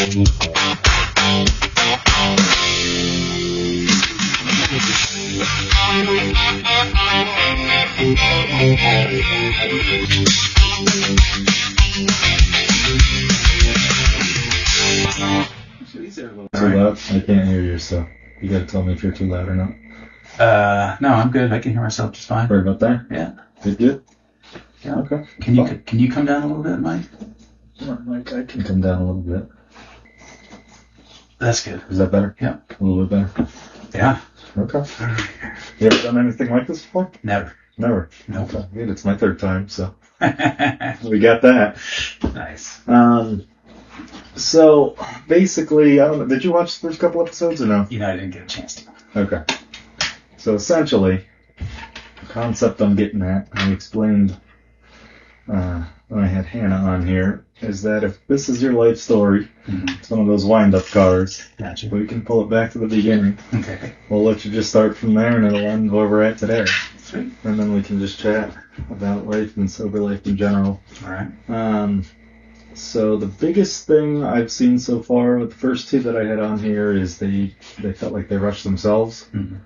Too loud? I can't hear you, so you gotta tell me if you're too loud or not. No, I'm good. I can hear myself just fine. Right about there? Yeah. Good? Yeah. Okay. Can you come down a little bit, Mike? Mike, I can come down a little bit. That's good. Is that better? Yeah. A little bit better? Yeah. Okay. You ever done anything like this before? Never. Never? No. Okay. Good. It's my third time, so we got that. Nice. So basically, I don't know, did you watch the first couple episodes or no? You know, I didn't get a chance to. Okay. So essentially, the concept I'm getting at, I explained when I had Hannah on here, is that if this is your life story, it's one of those wind-up cards. Gotcha. We can pull it back to the beginning. Okay. We'll let you just start from there, and it'll end where we're at today. Sweet. And then we can just chat about life and sober life in general. All right. So the biggest thing I've seen so far with the first two that I had on here is they felt like they rushed themselves. Mm-hmm.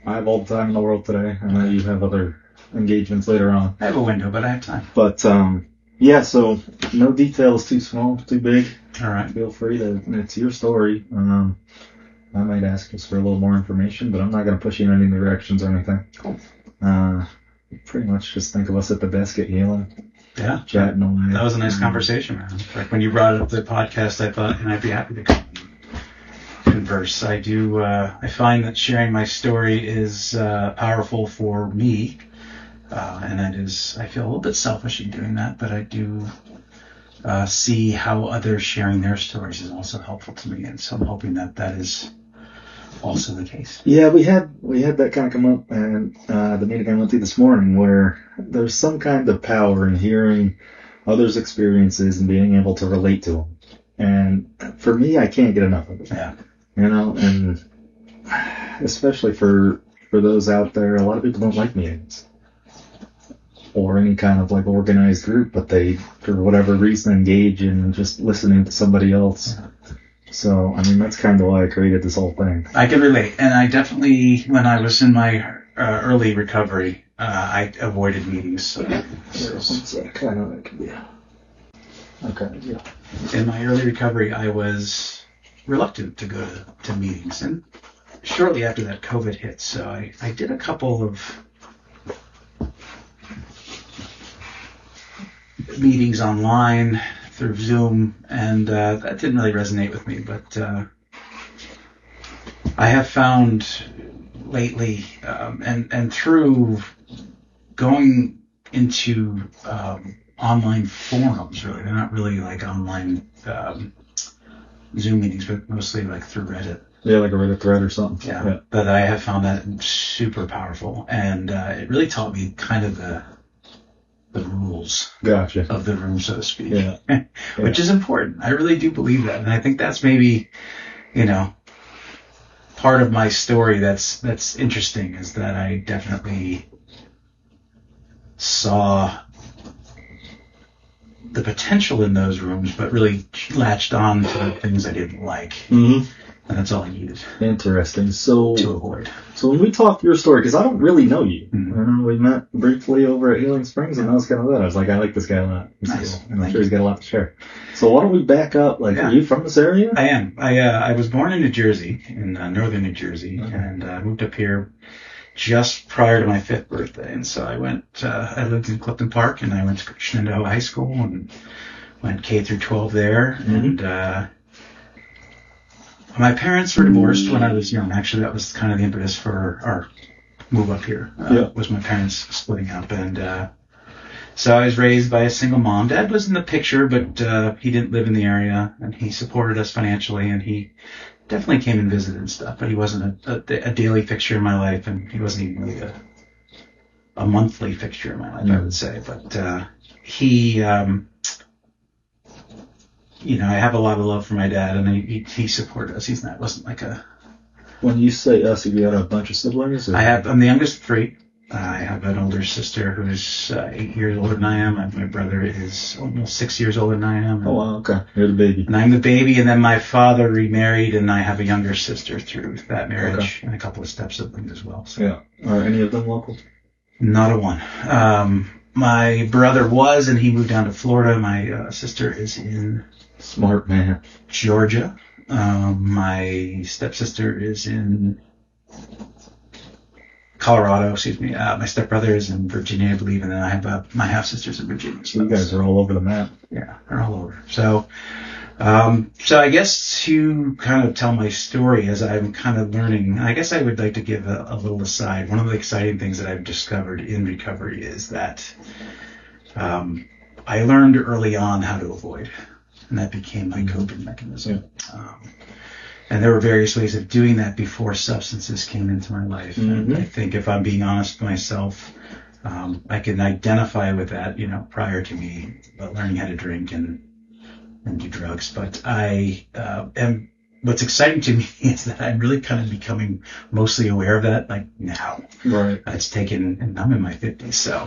I have all the time in the world today. I know you have other engagements later on. I have a window, but I have time. But yeah, so no details too small, too big. All right. Feel free to. It's your story. I might ask us for a little more information, but I'm not going to push you in any directions or anything. Cool. Pretty much just think of us at the desk at healing. Yeah. Chatting away. That was a nice conversation, man. Like when you brought up the podcast, I thought, I'd be happy to come and converse. I do. I find that sharing my story is powerful for me, and that is. I feel a little bit selfish in doing that, but I do see how others sharing their stories is also helpful to me, and so I'm hoping that is also the case. Yeah, we had that kind of come up and the meeting I went to this morning, where there's some kind of power in hearing others' experiences and being able to relate to them. And for me, I can't get enough of it. Yeah. And especially for those out there, a lot of people don't like meetings or any kind of like organized group, but they, for whatever reason, engage in just listening to somebody else. Yeah. So, I mean, that's kind of why I created this whole thing. I can relate. And I definitely, when I was in my early recovery, I avoided meetings. So One sec. I know that can be. Okay, yeah. In my early recovery, I was reluctant to go to meetings. And shortly after that, COVID hit. So I did a couple of meetings online through Zoom, and that didn't really resonate with me. But I have found lately, and through going into online forums, really, they're not really like online Zoom meetings, but mostly like through Reddit. Yeah, like a Reddit thread or something. Yeah. But I have found that super powerful, and it really taught me kind of the rules Gotcha. of the room, so to speak. Yeah. Which is important. I really do believe that. And I think that's maybe, part of my story that's interesting, is that I definitely saw the potential in those rooms, but really latched on to the things I didn't like. Mm-hmm. And that's all I needed. Interesting. So to avoid. So when we talk your story, because I don't really know you. Mm-hmm. We met briefly over at Healing Springs, and that was kind of that. I was like, I like this guy a lot. He's Nice. cool. And I'm sure he's got a lot to share. So why don't we back up? Like, Are you from this area? I am. I was born in New Jersey, in northern New Jersey, and moved up here just prior to my 5th birthday. And so I lived in Clifton Park, and I went to Shenandoah High School and went K through 12 there. Mm-hmm. And my parents were divorced when I was young. Actually, that was kind of the impetus for our move up here. Was my parents splitting up. And so I was raised by a single mom. Dad was in the picture, but he didn't live in the area, and he supported us financially, and he definitely came and visited and stuff, but he wasn't a daily fixture in my life, and he wasn't even really a monthly fixture in my life, I would say. But he... I have a lot of love for my dad, and he supported us. Wasn't like a... When you say us, have you got a bunch of siblings? Or? I'm the youngest of 3. I have an older sister who's 8 years older than I am. My brother is almost 6 years older than I am. Oh, wow, okay. You're the baby. And I'm the baby, and then my father remarried, and I have a younger sister through that marriage, and a couple of step-siblings as well. So. Yeah. Are any of them local? Not a one. My brother was, and he moved down to Florida. My sister is in Smart man. Georgia. My stepsister is in Colorado, excuse me. My stepbrother is in Virginia, I believe, and then I have my half-sisters in Virginia. So you guys are all over the map. Yeah, they're all over. So I guess to kind of tell my story as I'm kind of learning, I guess I would like to give a little aside. One of the exciting things that I've discovered in recovery is that I learned early on how to avoid, and that became my coping mechanism. Yeah. And there were various ways of doing that before substances came into my life. Mm-hmm. And I think if I'm being honest with myself, I can identify with that, prior to me learning how to drink and do drugs. But what's exciting to me is that I'm really kind of becoming mostly aware of that, like now. Right. And I'm in my 50s. So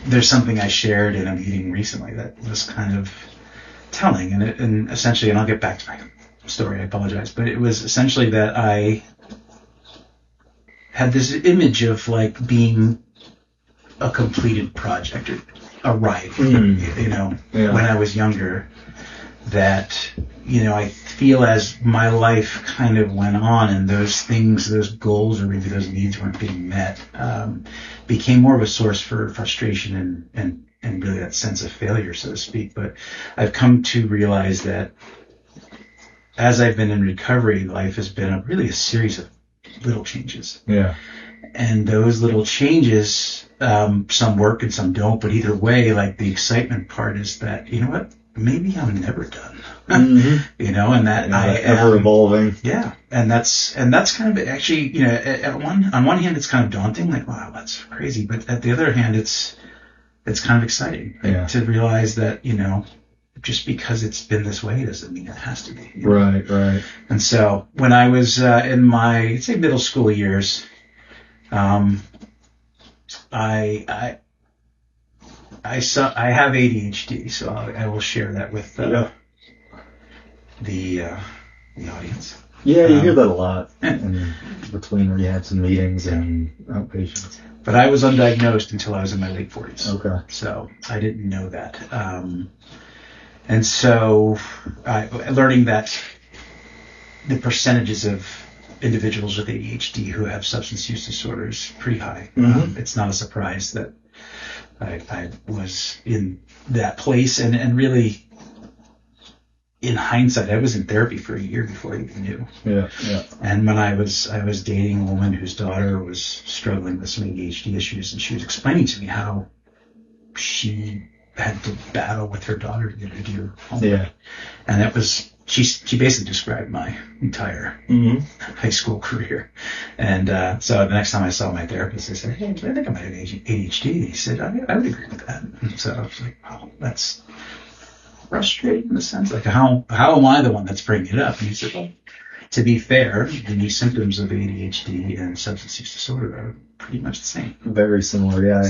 there's something I shared in a meeting recently that was kind of telling. And essentially, and I'll get back to my story, I apologize, but it was essentially that I had this image of like being a completed project or a ride, when I was younger, that, I feel as my life kind of went on and those things, those goals or maybe those needs weren't being met, became more of a source for frustration and really that sense of failure, so to speak. But I've come to realize that as I've been in recovery, life has been really a series of little changes. Yeah. And those little changes, some work and some don't, but either way, like the excitement part is that, maybe I'm never done. Mm-hmm. And that I am ever evolving. Yeah. And that's kind of actually, on one hand, it's kind of daunting, like, wow, that's crazy. But at the other hand, it's kind of exciting to realize that, just because it's been this way doesn't mean it has to be. Right, right. And so when I was in my, middle school years, I have ADHD, so I will share that with the audience. Yeah, you hear that a lot in between rehabs and meetings and outpatients. But I was undiagnosed until I was in my late 40s. Okay. So I didn't know that. And so learning that the percentages of individuals with ADHD who have substance use disorders is pretty high. Mm-hmm. It's not a surprise that I was in that place. And really, in hindsight, I was in therapy for a year before I even knew. Yeah, yeah. And when I was dating a woman whose daughter was struggling with some ADHD issues, and she was explaining to me how she had to battle with her daughter to get her to do homework. Yeah. And that was, she basically described my entire high school career. And so the next time I saw my therapist, I said, hey, I think I might have ADHD. He said, I would agree with that. And so I was like, wow, that's frustrating in the sense, like, how am I the one that's bringing it up? And he said, well, to be fair, the symptoms of ADHD and substance use disorder are pretty much the same. Very similar. Yeah,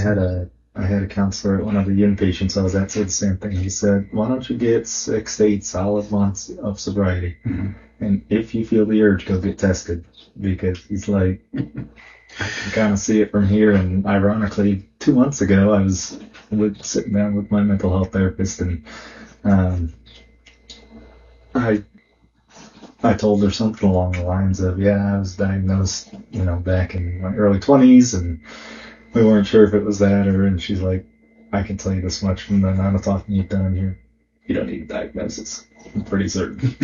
I had a counselor at one of the inpatients I was at said the same thing. He said, why don't you get 6 to 8 solid months of sobriety? Mm-hmm. And if you feel the urge, go get tested. Because he's like, I can kind of see it from here. And ironically, 2 months ago, I was sitting down with my mental health therapist, and I told her something along the lines of, I was diagnosed, back in my early 20s, and we weren't sure if it was that and she's like, I can tell you this much from the amount of talking you've done here. You don't need a diagnosis. I'm pretty certain.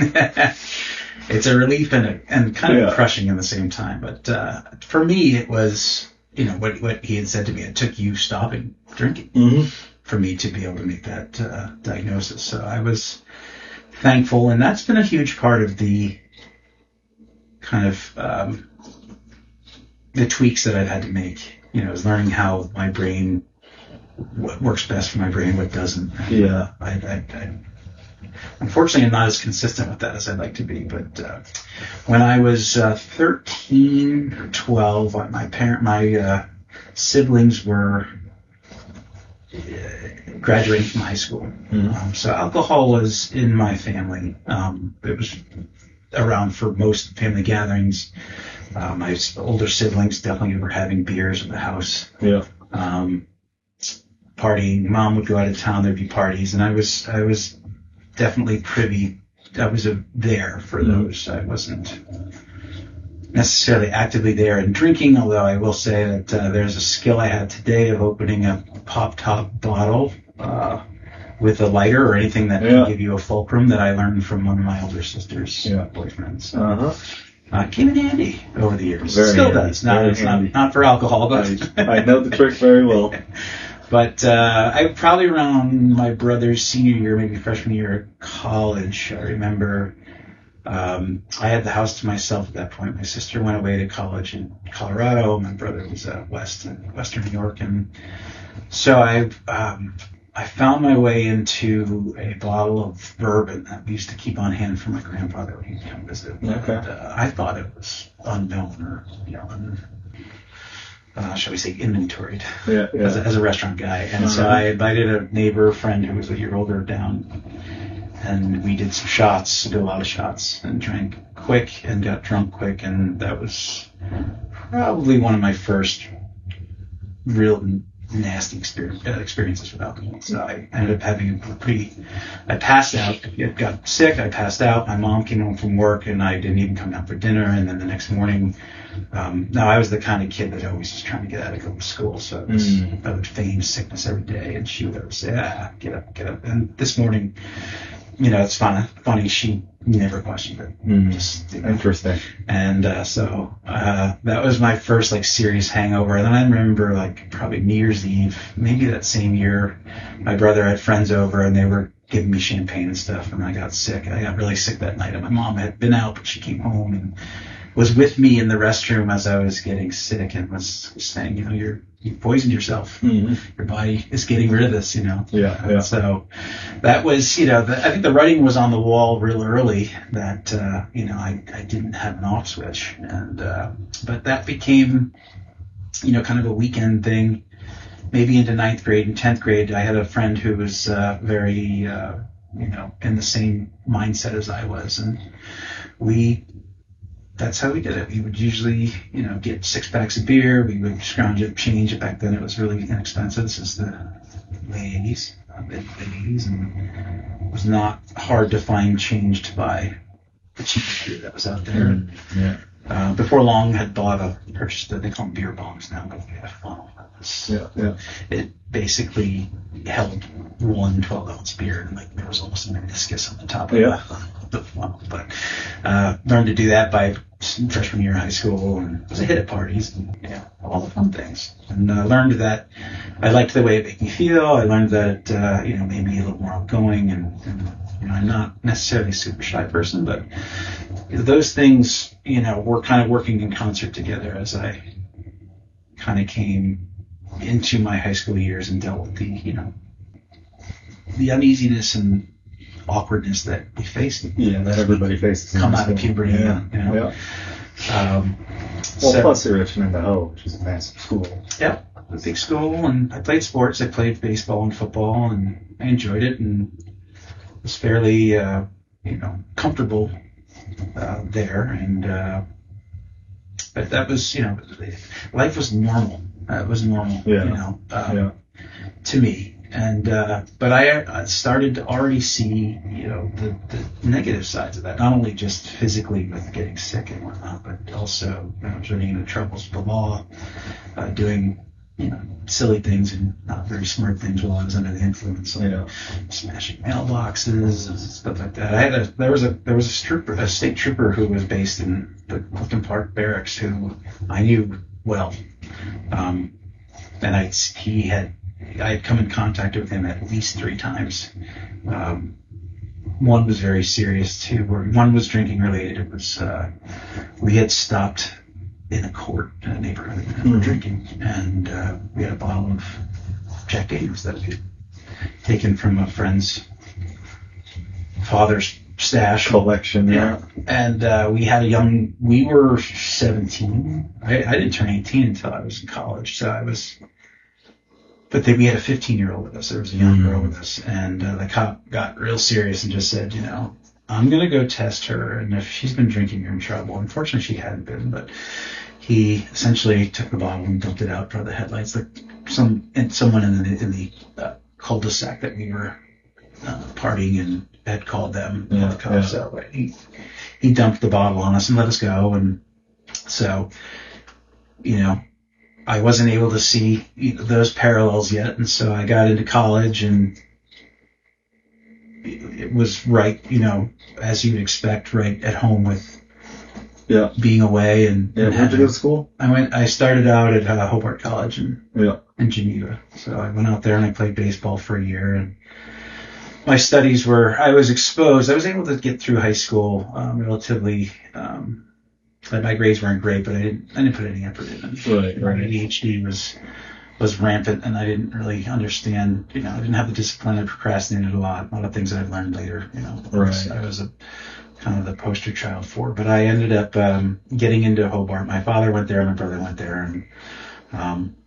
It's a relief and kind of crushing at the same time. But for me, it was, what he had said to me, it took you stopping drinking for me to be able to make that diagnosis. So I was thankful, and that's been a huge part of the kind of the tweaks that I've had to make. Is learning how my brain, what works best for my brain, what doesn't. Yeah. I unfortunately am not as consistent with that as I'd like to be. But when I was 13 or 12, my siblings were graduating from high school. So alcohol was in my family. It was around for most family gatherings. My older siblings definitely were having beers at the house. Yeah. Partying. Mom would go out of town. There'd be parties, and I was definitely privy. I was there for those. I wasn't necessarily actively there and drinking, although I will say that there's a skill I had today of opening a pop top bottle with a lighter or anything that can give you a fulcrum that I learned from one of my older sister's boyfriends. Came in handy over the years. Still does. Not for alcohol, but I know the trick very well. But I probably around my brother's senior year, maybe freshman year of college, I remember I had the house to myself at that point. My sister went away to college in Colorado. My brother was Western New York, and so I found my way into a bottle of bourbon that we used to keep on hand for my grandfather when he'd come visit. Okay. And, I thought it was unknown or shall we say, inventoried as a restaurant guy. And so I invited a neighbor friend who was a year older down, and we did some shots, did a lot of shots, and drank quick and got drunk quick. And that was probably one of my first real nasty experiences with alcohol. So I ended up having I passed out, got sick, I passed out. My mom came home from work and I didn't even come down for dinner. And then the next morning, now I was the kind of kid that always was trying to get out of going to school. So I would feign sickness every day, and she would always say, get up. And this morning, it's funny, she never questioned it. Just, Interesting. And so that was my first serious hangover. And then I remember probably New Year's Eve, maybe that same year, my brother had friends over and they were giving me champagne and stuff, and I got sick. I got really sick that night, and my mom had been out, but she came home and was with me in the restroom as I was getting sick and was saying, you poisoned yourself. Your body is getting rid of this, Yeah. So that was, I think the writing was on the wall real early that, I didn't have an off switch. And, but that became, kind of a weekend thing, maybe into 9th grade and 10th grade. I had a friend who was, very, in the same mindset as I was. And that's how we did it. We would usually, get 6 packs of beer. We would scrounge it, change it. Back then it was really inexpensive. This is the late 80s, mid 80s, and it was not hard to find change to buy the cheap beer that was out there. Before long, had purchased they call them beer bombs now, but we had a funnel. It basically held one 12-ounce beer, and there was almost a meniscus on the top of the funnel. But learned to do that by freshman year of high school, and was a hit at parties, and all the fun things. And learned that I liked the way it made me feel. I learned that it made me a little more outgoing, and I'm not necessarily a super shy person, but those things were kind of working in concert together as I kind of came into my high school years and dealt with the uneasiness and awkwardness that we face. That everybody faces. Come out of puberty. Plus you're at Idaho, which is a massive school. Yeah, a big school, and I played sports. I played baseball and football, and I enjoyed it, and was fairly, comfortable there. And but that was, life was normal. It was normal, to me. And but I started to already see, the negative sides of that. Not only just physically with getting sick and whatnot, but also I was running into troubles with the law, doing silly things and not very smart things while I was under the influence, smashing mailboxes and stuff like that. There was a state trooper who was based in the Clifton Park Barracks who I knew well, and I had come in contact with him at least 3 times. One was very serious, one was drinking related. It was we had stopped in a court in a neighborhood and were drinking, and we had a bottle of Jack Daniels that we had taken from a friend's father's stash collection. Yeah. And we were 17. I didn't turn 18 until I was in college, but then we had a 15-year-old with us. There was a young girl with us, and the cop got real serious and just said, I'm going to go test her, and if she's been drinking, you're in trouble. Unfortunately, she hadn't been, but he essentially took the bottle and dumped it out for the headlights. Like someone in the cul-de-sac that we were partying in had called them. The cops out. Right? He dumped the bottle on us and let us go, and so I wasn't able to see those parallels yet, and so I got into college, and it was right, as you'd expect, right at home with being away. And where'd you go to school? I started out at Hobart College in Geneva. So I went out there and I played baseball for a year, and my studies I was exposed. I was able to get through high school relatively. My grades weren't great, but I didn't put any effort in. Right. My ADHD was rampant, and I didn't really understand. I didn't have the discipline. I procrastinated a lot of things that I've learned later. I was a kind of the poster child for. But I ended up getting into Hobart. My father went there, my brother went there, and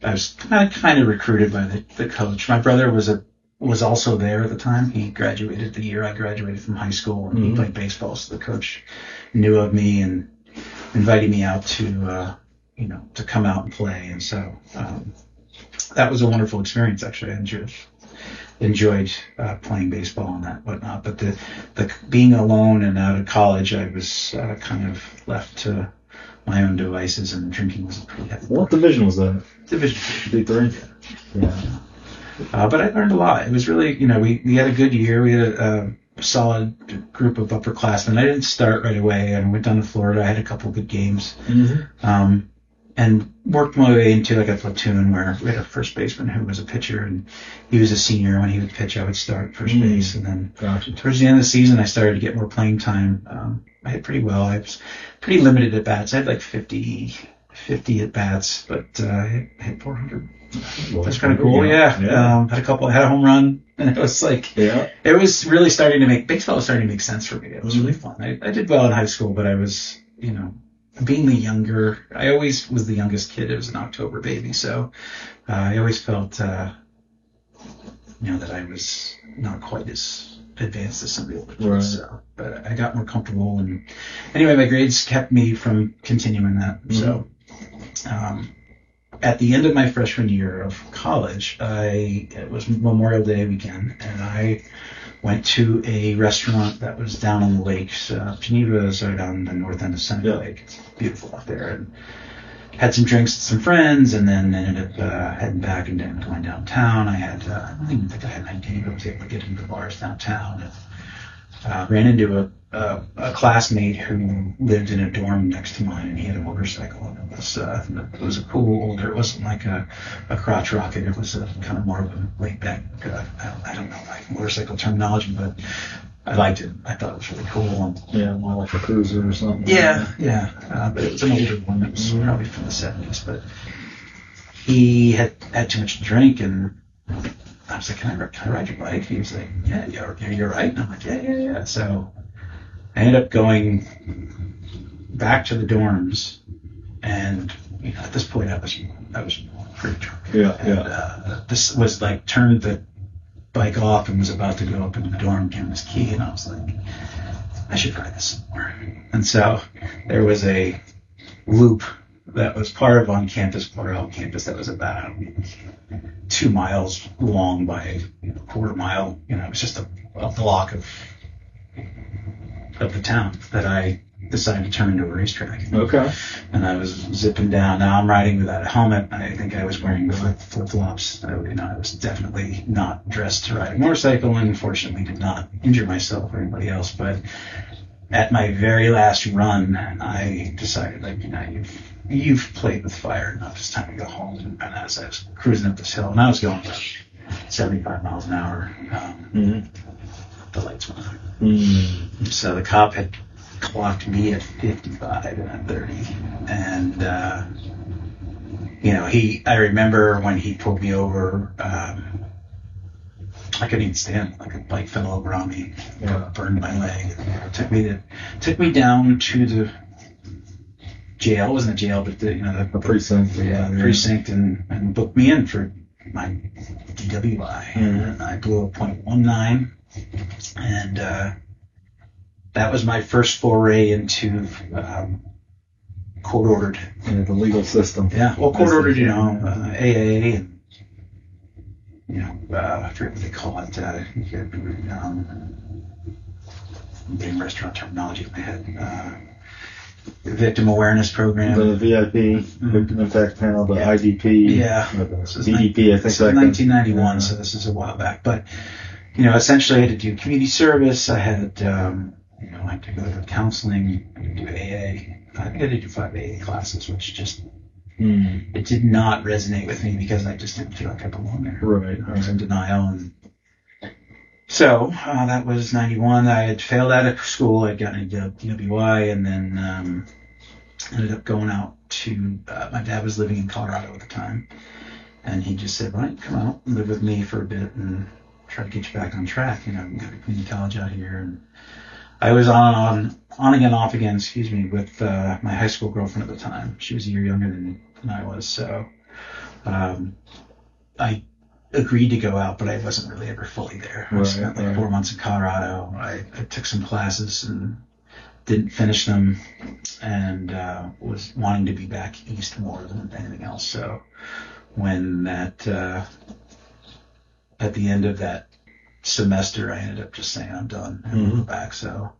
I was kind of recruited by the coach. My brother was also there at the time. He graduated the year I graduated from high school, and he played baseball. So the coach knew of me and invited me out to come out and play. And so that was a wonderful experience. Actually, I enjoyed playing baseball and that whatnot. But the being alone and out of college, I was kind of left to my own devices, and drinking was a pretty heavy. What division was that? Division D3. Yeah. But I learned a lot. It was really, we had a good year. We had a solid group of upperclassmen. I didn't start right away. I went down to Florida. I had a couple good games. And worked my way into like a platoon where we had a first baseman who was a pitcher, and he was a senior. When he would pitch, I would start first base. And then towards the end of the season, I started to get more playing time. I hit pretty well. I was pretty limited at bats. I had like 50 at bats, but I hit 400. That's kind of cool. Yeah. Had a home run, and it was like, it was really baseball was starting to make sense for me. It was really fun. I did well in high school, but I was, being the younger, I always was the youngest kid. It was an October baby. So, I always felt, that I was not quite as advanced as some of the older kids. Right. So, but I got more comfortable, and anyway, my grades kept me from continuing that. So, at the end of my freshman year of college, it was Memorial Day weekend, and I went to a restaurant that was down on the lakes. Geneva is right on the north end of Seneca Lake. It's beautiful out there. And had some drinks with some friends, and then ended up heading back and going downtown. I don't even think I had 19, but I was able to get into the bars downtown. And ran into a classmate who lived in a dorm next to mine, and he had a motorcycle. And it was a cool older. It wasn't like a crotch rocket. It was a kind of more of a laid back. I don't know like motorcycle terminology, but I liked it. I thought it was really cool. And, more like a cruiser or something. Yeah. But it was an older one. It was probably from the 70s. But he had too much to drink, and I was like, can I ride your bike? He was like, yeah, you're right. And I'm like, yeah. So I ended up going back to the dorms, and at this point I was pretty drunk. And this was like turned the bike off and was about to go up into the dorm, give him his key, and I was like, I should try this some more. And so there was a loop that was part of on-campus, part of off-campus, that was about 2 miles long by a quarter mile. It was just a block of the town that I decided to turn into a racetrack. Okay. And I was zipping down. Now I'm riding without a helmet. I think I was wearing flip-flops. I was definitely not dressed to ride a motorcycle, and unfortunately did not injure myself or anybody else. But at my very last run, I decided, you've played with fire enough. It's time to go home. And as I was cruising up this hill, and I was going about 75 miles an hour, the lights went on. So the cop had clocked me at 55 and at 30. And, I remember when he pulled me over, I couldn't even stand. Like a bike fell over on me, Yeah. burned my leg. It took me down to the jail. It wasn't a jail, but A precinct. precinct, and booked me in for my DWI. And I blew a .19, and that was my first foray into court-ordered. Yeah, the legal system. Yeah, well, court-ordered, AA and, I forget what they call it. I'm getting restaurant terminology in my head. Victim awareness program. The VIP, Victim Impact Panel, the IDP. Yeah. The BDP, I think. This is 1991, so this is a while back. But, essentially I had to do community service. I had, I had to go to counseling. I had to do AA. I think I did do 5 AA classes, which just, it did not resonate with me because I just didn't feel like I belonged there. Right. I was in denial. And so that was 91. I had failed out of school. I'd gotten into DWI, and then ended up going out to, my dad was living in Colorado at the time. And he just said, right, come out and live with me for a bit and try to get you back on track. Go to community college out here. And I was on again, off again, with my high school girlfriend at the time. She was a year younger than I was. So I agreed to go out, but I wasn't really ever fully there. I spent 4 months in Colorado. I took some classes and didn't finish them, and was wanting to be back east more than anything else. So when that at the end of that semester, I ended up just saying I'm done and moved back. So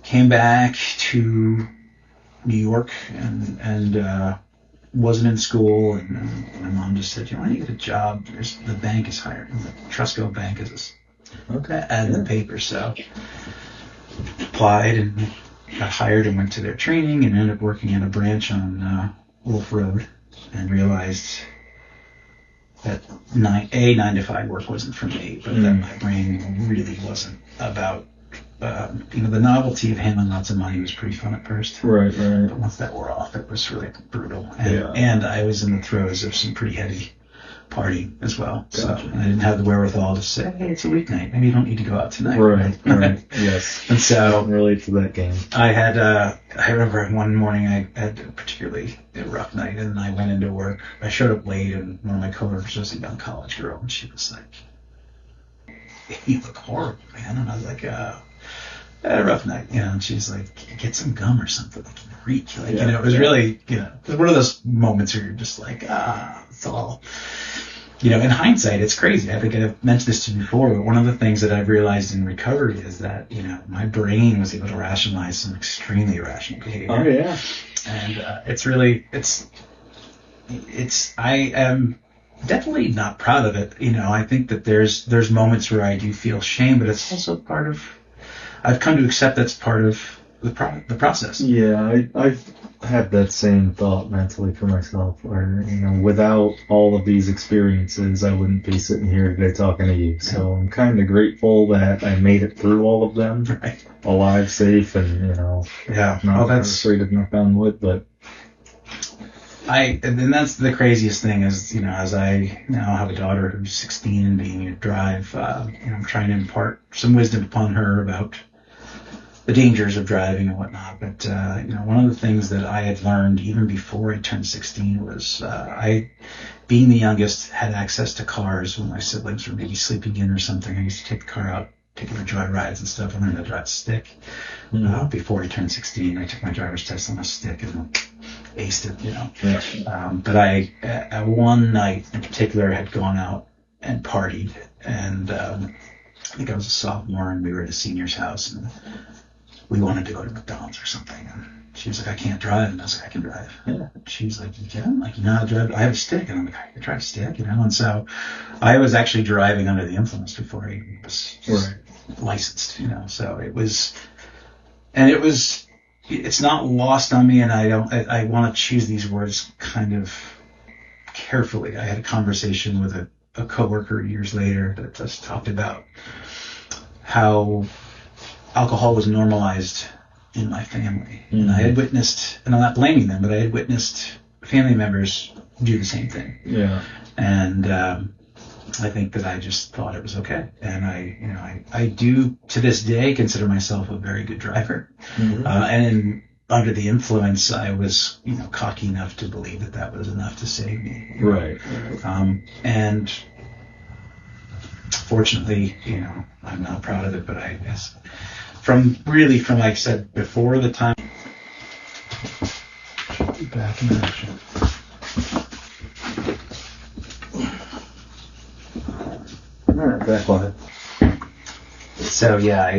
came back to New York and wasn't in school, and my mom just said, I need a job. The bank is hiring. The Trustco Bank is ad in the paper. So applied and got hired and went to their training and ended up working in a branch on Wolf Road, and realized that 9 to 5 work wasn't for me, but that my brain really wasn't about, the novelty of handling lots of money was pretty fun at first. Right. But once that wore off, it was really brutal. And I was in the throes of some pretty heavy partying as well. Gotcha. So I didn't have the wherewithal to say, hey, it's a weeknight. Maybe you don't need to go out tonight. Right. Yes. And so I can relate to that game. I remember one morning I had a particularly rough night, and I went into work. I showed up late, and one of my coworkers was a young college girl, and she was like, you look horrible, man. And I was like, I had a rough night, and she's like, get some gum or something, like reek. It was really, it was one of those moments where you're just like, it's all, in hindsight, it's crazy. I think I've mentioned this to you before, but one of the things that I've realized in recovery is that, my brain was able to rationalize some extremely irrational behavior. Oh, yeah. And I am definitely not proud of it. I think that there's moments where I do feel shame, but it's also part of, I've come to accept that's part of the process. Yeah, I've had that same thought mentally for myself, where, without all of these experiences, I wouldn't be sitting here today talking to you. So I'm kind of grateful that I made it through all of them, alive, safe, and, not incarcerated, knock on wood, but... And that's the craziest thing is, as I now have a daughter who's 16 and being able to drive, I'm trying to impart some wisdom upon her about the dangers of driving and whatnot. But, one of the things that I had learned even before I turned 16 was being the youngest, had access to cars when my siblings were maybe sleeping in or something. I used to take the car out, take it for joy rides and stuff. I learned how to drive a stick. Before I turned 16, I took my driver's test on a stick and aced it, But I one night in particular had gone out and partied, and I think I was a sophomore, and we were at a senior's house, and we wanted to go to McDonald's or something. And she was like, I can't drive. And I was like, I can drive. Yeah. She's like, you can? Like, you know how to drive? I have a stick. And I'm like, I can drive a stick, And so I was actually driving under the influence before I was licensed, So it was, it's not lost on me, and I want to choose these words kind of carefully. I had a conversation with a coworker years later that just talked about how alcohol was normalized in my family. And I had witnessed, and I'm not blaming them, but I had witnessed family members do the same thing. Yeah. And I think that I just thought it was okay. And I do to this day consider myself a very good driver. Mm-hmm. And under the influence, I was, cocky enough to believe that that was enough to save me. Right. And fortunately, I'm not proud of it, but I guess from like I said before the time back in action. All right, back on it. So yeah,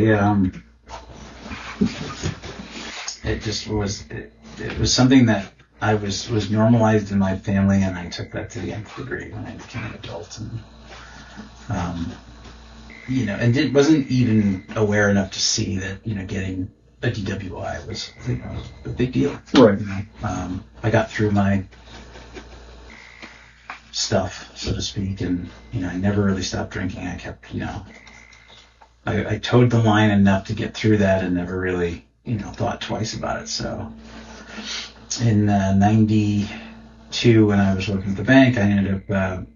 it just was. It was something that I was normalized in my family, and I took that to the nth degree when I became an adult, and wasn't even aware enough to see that getting a DWI was a big deal. Right. I got through my stuff, so to speak, and I never really stopped drinking. I kept, I towed the line enough to get through that, and never really, thought twice about it. So in '92, when I was working at the bank, I ended up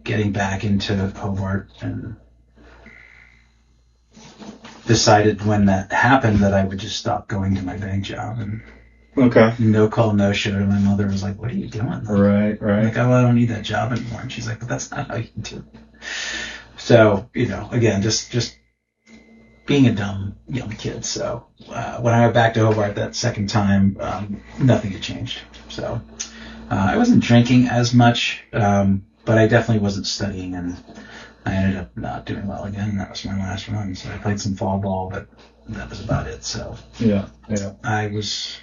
getting back into Hobart, and decided when that happened that I would just stop going to my bank job, and okay, no call, no show. And my mother was like, "What are you doing?" Right. I'm like, "Oh, I don't need that job anymore." And she's like, "But that's not how you do it." So, again, just being a dumb young kid. So when I went back to Hobart that second time, nothing had changed. So I wasn't drinking as much, but I definitely wasn't studying, and I ended up not doing well again. That was my last run. So I played some fall ball, but that was about it. So yeah. I was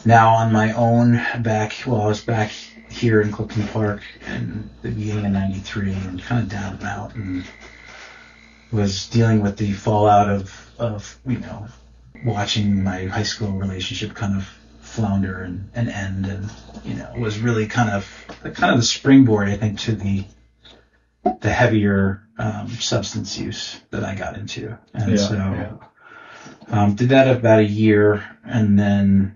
now on my own I was back here in Clifton Park in the beginning of '93, and kind of down and out, and was dealing with the fallout of watching my high school relationship kind of flounder and end, and was really kind of the springboard, I think, to the heavier substance use that I got into. And did that about a year, and then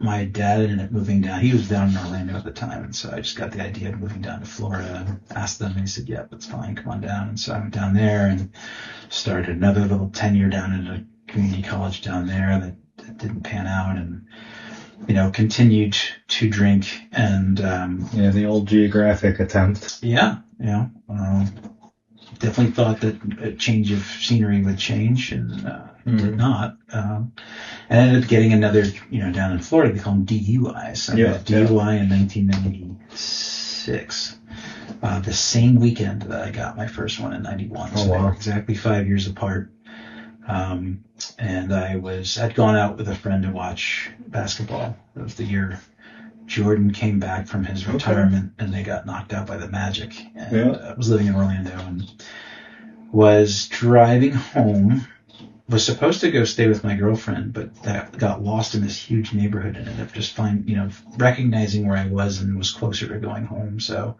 my dad ended up moving down. He was down in Orlando at the time, and so I just got the idea of moving down to Florida and asked them, and he said, "Yeah, that's fine, come on down." And so I went down there and started another little tenure down at a community college down there that didn't pan out, and continued to drink, and the old geographic attempt. Definitely thought that a change of scenery would change, and did not. And ended up getting another, down in Florida, they call them DUIs. So I got a DUI in 1996, the same weekend that I got my first one in '91. So they were exactly 5 years apart. And I'd gone out with a friend to watch basketball. It was the year Jordan came back from his retirement, and they got knocked out by the Magic. And I was living in Orlando, and was driving home. Was supposed to go stay with my girlfriend, but that got lost in this huge neighborhood, and ended up just recognizing where I was, and was closer to going home. So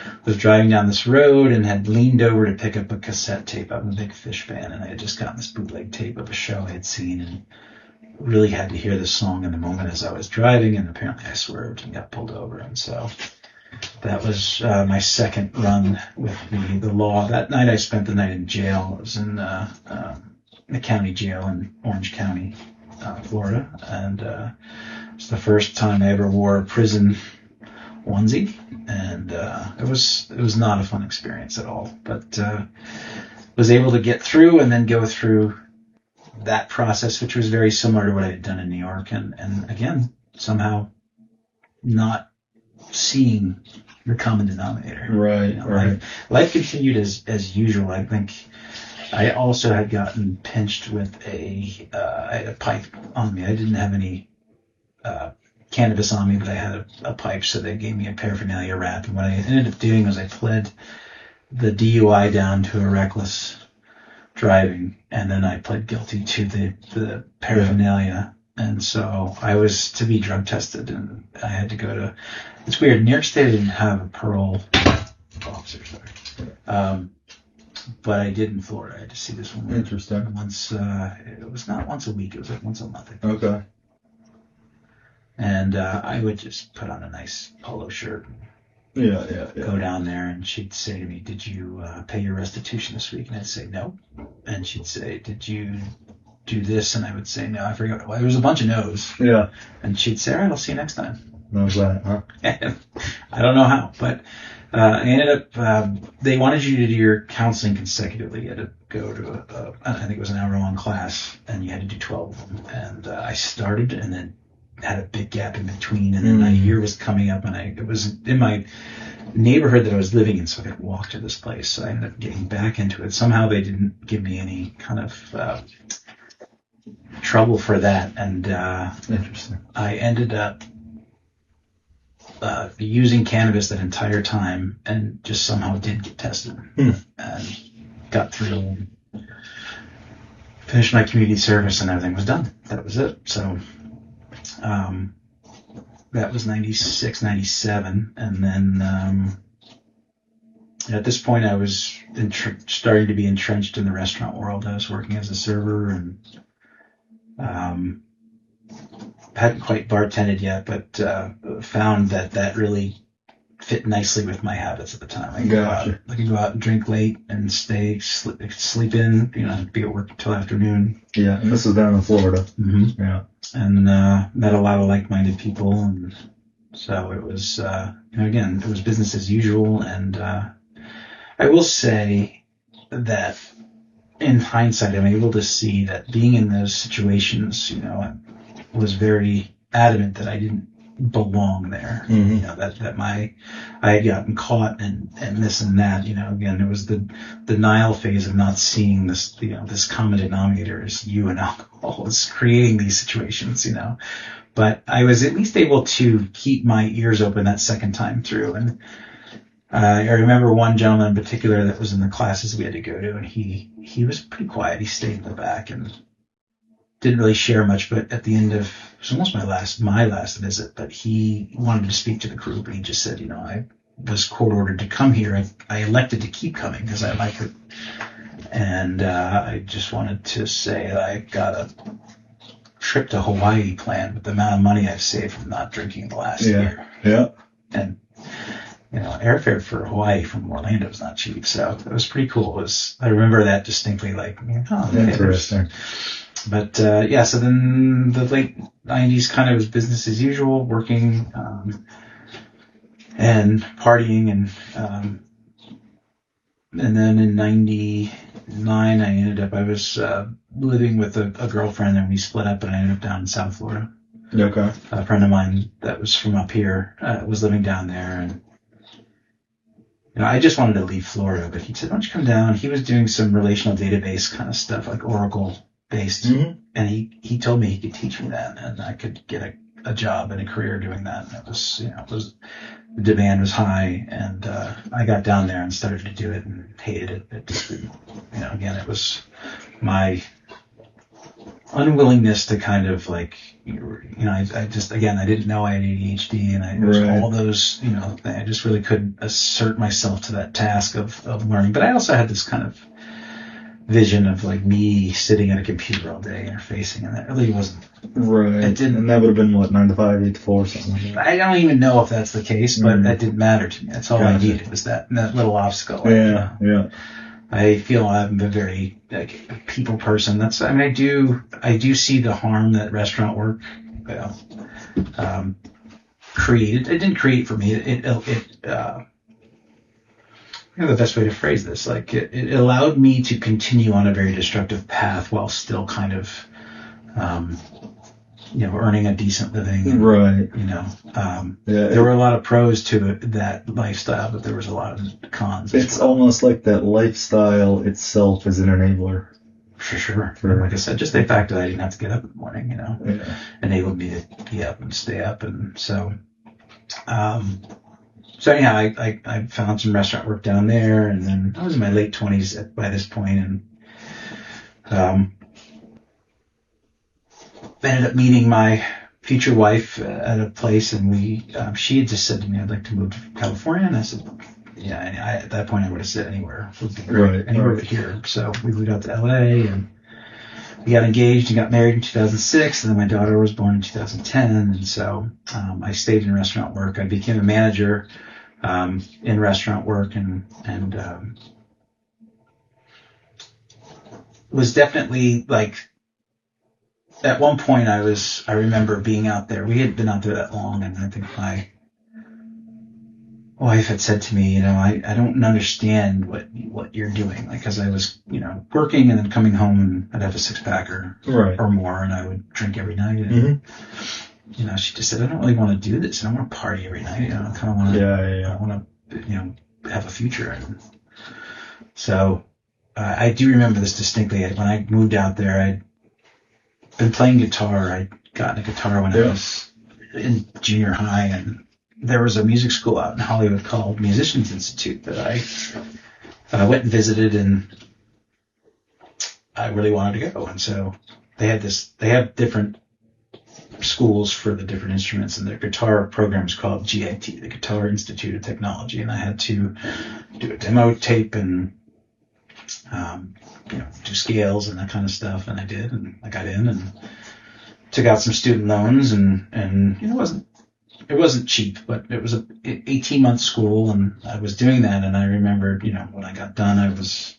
I was driving down this road and had leaned over to pick up a cassette tape. I'm a big Fish fan, and I had just gotten this bootleg tape of a show I had seen, and really had to hear this song in the moment as I was driving, and apparently I swerved and got pulled over. And so that was my second run with the law. That night I spent the night in jail. I was in the county jail in Orange County, Florida, and it's the first time I ever wore a prison onesie, and it was not a fun experience at all, but was able to get through and then go through that process, which was very similar to what I had done in New York, and again, somehow not seeing the common denominator. Right. Life continued as usual. I think I also had gotten pinched with I had a pipe on me. I didn't have any cannabis on me, but I had a pipe, so they gave me a paraphernalia wrap. And what I ended up doing was I pled the DUI down to a reckless driving, and then I pled guilty to the paraphernalia. And so I was to be drug tested, and I had to go to. It's weird. New York State didn't have a parole officer, but I did in Florida. I had to see this woman. Interesting. Once, it was not once a week. It was like once a month. Okay. And I would just put on a nice polo shirt, go down there, and she'd say to me, "Did you pay your restitution this week?" And I'd say no. And she'd say, "Did you do this?" And I would say no. I forgot. Well, there was a bunch of no's. Yeah. And she'd say, "All right, I'll see you next time." That was that, huh? And I don't know how, but I ended up. They wanted you to do your counseling consecutively. You had to go to I think it was an hour-long class, and you had to do 12 of them. And I started, and then had a big gap in between, and then a year was coming up, and it was in my neighborhood that I was living in, so I could walk to this place. So I ended up getting back into it. Somehow they didn't give me any kind of trouble for that, and Interesting. I ended up using cannabis that entire time, and just somehow did get tested and got through, finished my community service, and everything was done. That was it. So that was 96, 97, and then at this point I was starting to be entrenched in the restaurant world. I was working as a server, and hadn't quite bartended yet, but found that really fit nicely with my habits at the time. I could go out and drink late and sleep in, be at work until afternoon. Yeah, and this was down in Florida. Mm-hmm. Yeah. And met a lot of like-minded people, and so it was, again, it was business as usual. And I will say that in hindsight, I'm able to see that being in those situations, I was very adamant that I didn't belong there. Mm-hmm. That I had gotten caught and this and that. Again, it was the denial phase of not seeing this. This common denominator is you and alcohol is creating these situations. But I was at least able to keep my ears open that second time through. And I remember one gentleman in particular that was in the classes we had to go to, and he was pretty quiet. He stayed in the back and didn't really share much, but at the end of, it was almost my last visit, but he wanted to speak to the group, and he just said, I was court ordered to come here. I elected to keep coming because I like it. And I just wanted to say that I got a trip to Hawaii planned with the amount of money I've saved from not drinking the last year. Yeah. And airfare for Hawaii from Orlando is not cheap, so it was pretty cool. I remember that distinctly, Interesting. But so then the late 90s kind of was business as usual, working and partying, and then in 99 I was living with a girlfriend, and we split up, and I ended up down in South Florida. Okay. A friend of mine that was from up here was living down there, and I just wanted to leave Florida, but he said, "Why don't you come down?" He was doing some relational database kind of stuff, like Oracle based, and he told me he could teach me that, and I could get a job and a career doing that. And it was the demand was high, and I got down there and started to do it and hated it. It just, again, it was my unwillingness to kind of I didn't know I had ADHD, and it was all those, I just really couldn't assert myself to that task of learning. But I also had this kind of vision of me sitting at a computer all day interfacing, and that really wasn't right. It didn't, and that would have been 9 to 5, 8 to 4, something like that. I don't even know if that's the case, but that didn't matter to me. That's all I needed was that little obstacle. Yeah. I feel I'm a very people person. I do see the harm that restaurant work created. It didn't create for me. The best way to phrase this, it allowed me to continue on a very destructive path while still kind of, earning a decent living. And, right. There were a lot of pros to that lifestyle, but there was a lot of cons. It's almost like that lifestyle itself is an enabler. For sure. Like I said, just the fact that I didn't have to get up in the morning, enabled me to be up and stay up. And so, anyhow, I found some restaurant work down there, and then I was in my late 20s by this point, and ended up meeting my future wife at a place, and she had just said to me, "I'd like to move to California," and I said, "Yeah." And at that point, I would have said anywhere would be great, anywhere but here. So we moved out to LA, and we got engaged and got married in 2006, and then my daughter was born in 2010, and so I stayed in restaurant work. I became a manager in restaurant work and was definitely like, at one point I remember being out there. We had been out there that long, and I think my wife had said to me, I don't understand what you're doing. Like, cause I was, working and then coming home and I'd have a 6-pack or more, and I would drink every night. And, she just said, I don't really want to do this. I don't want to party every night. I kind of want to, I want to, have a future. And so I do remember this distinctly. When I moved out there, I'd been playing guitar. I'd gotten a guitar when I was in junior high, and there was a music school out in Hollywood called Musicians Institute that I went and visited, and I really wanted to go. And so they have different schools for the different instruments, and their guitar program is called GIT, the Guitar Institute of Technology. And I had to do a demo tape and do scales and that kind of stuff, and I did, and I got in and took out some student loans, and it wasn't cheap, but it was a 18-month school, and I was doing that, and I remembered, when I got done, I was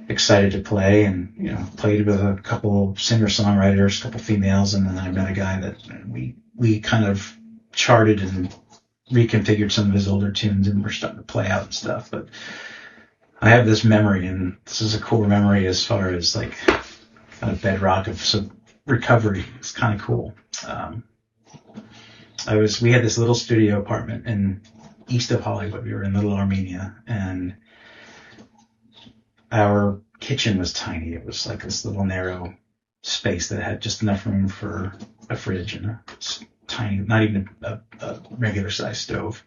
excited to play, and played with a couple singer-songwriters, a couple females, and then I met a guy that we kind of charted and reconfigured some of his older tunes, and we're starting to play out and stuff. But I have this memory, and this is a cool memory as far as like kind of bedrock of some recovery. It's kind of cool. We had this little studio apartment in east of Hollywood. We were in Little Armenia, and our kitchen was tiny. It was like this little narrow space that had just enough room for a fridge and a tiny, not even a regular size stove.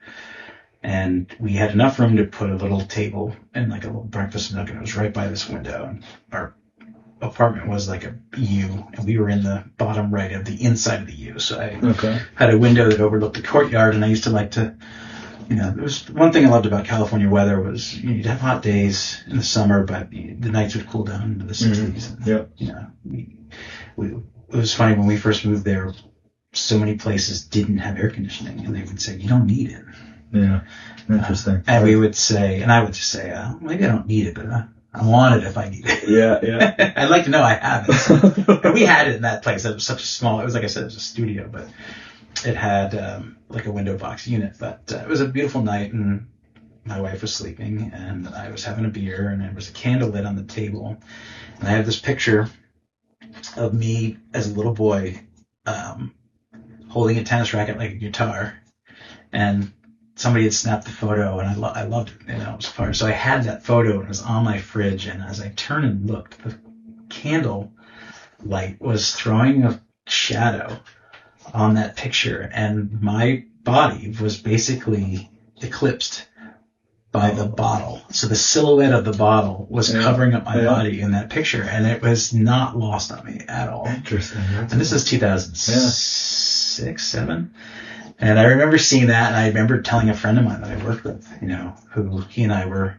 And we had enough room to put a little table and like a little breakfast nook, and it was right by this window. And our apartment was like a U, and we were in the bottom right of the inside of the U. So I had a window that overlooked the courtyard, and I used to like to, it was one thing I loved about California weather was you'd have hot days in the summer, but the nights would cool down into the 60s. And, it was funny when we first moved there, so many places didn't have air conditioning, and they would say, you don't need it. Yeah, interesting. And we would say, and I would just say, maybe I don't need it, but I want it if I need it. Yeah. I'd like to know I have it. And we had it in that place. It was such a small, it was like I said, it was a studio, but it had like a window box unit. But it was a beautiful night, and my wife was sleeping, and I was having a beer, and there was a candle lit on the table. And I have this picture of me as a little boy holding a tennis racket like a guitar. And somebody had snapped the photo, and I loved it. It was fun. So I had that photo, and it was on my fridge. And as I turned and looked, the candle light was throwing a shadow on that picture, and my body was basically eclipsed by the bottle. So the silhouette of the bottle was covering up my body in that picture, and it was not lost on me at all. Interesting. And this is 2006, 7. And I remember seeing that, and I remember telling a friend of mine that I worked with, who he and I were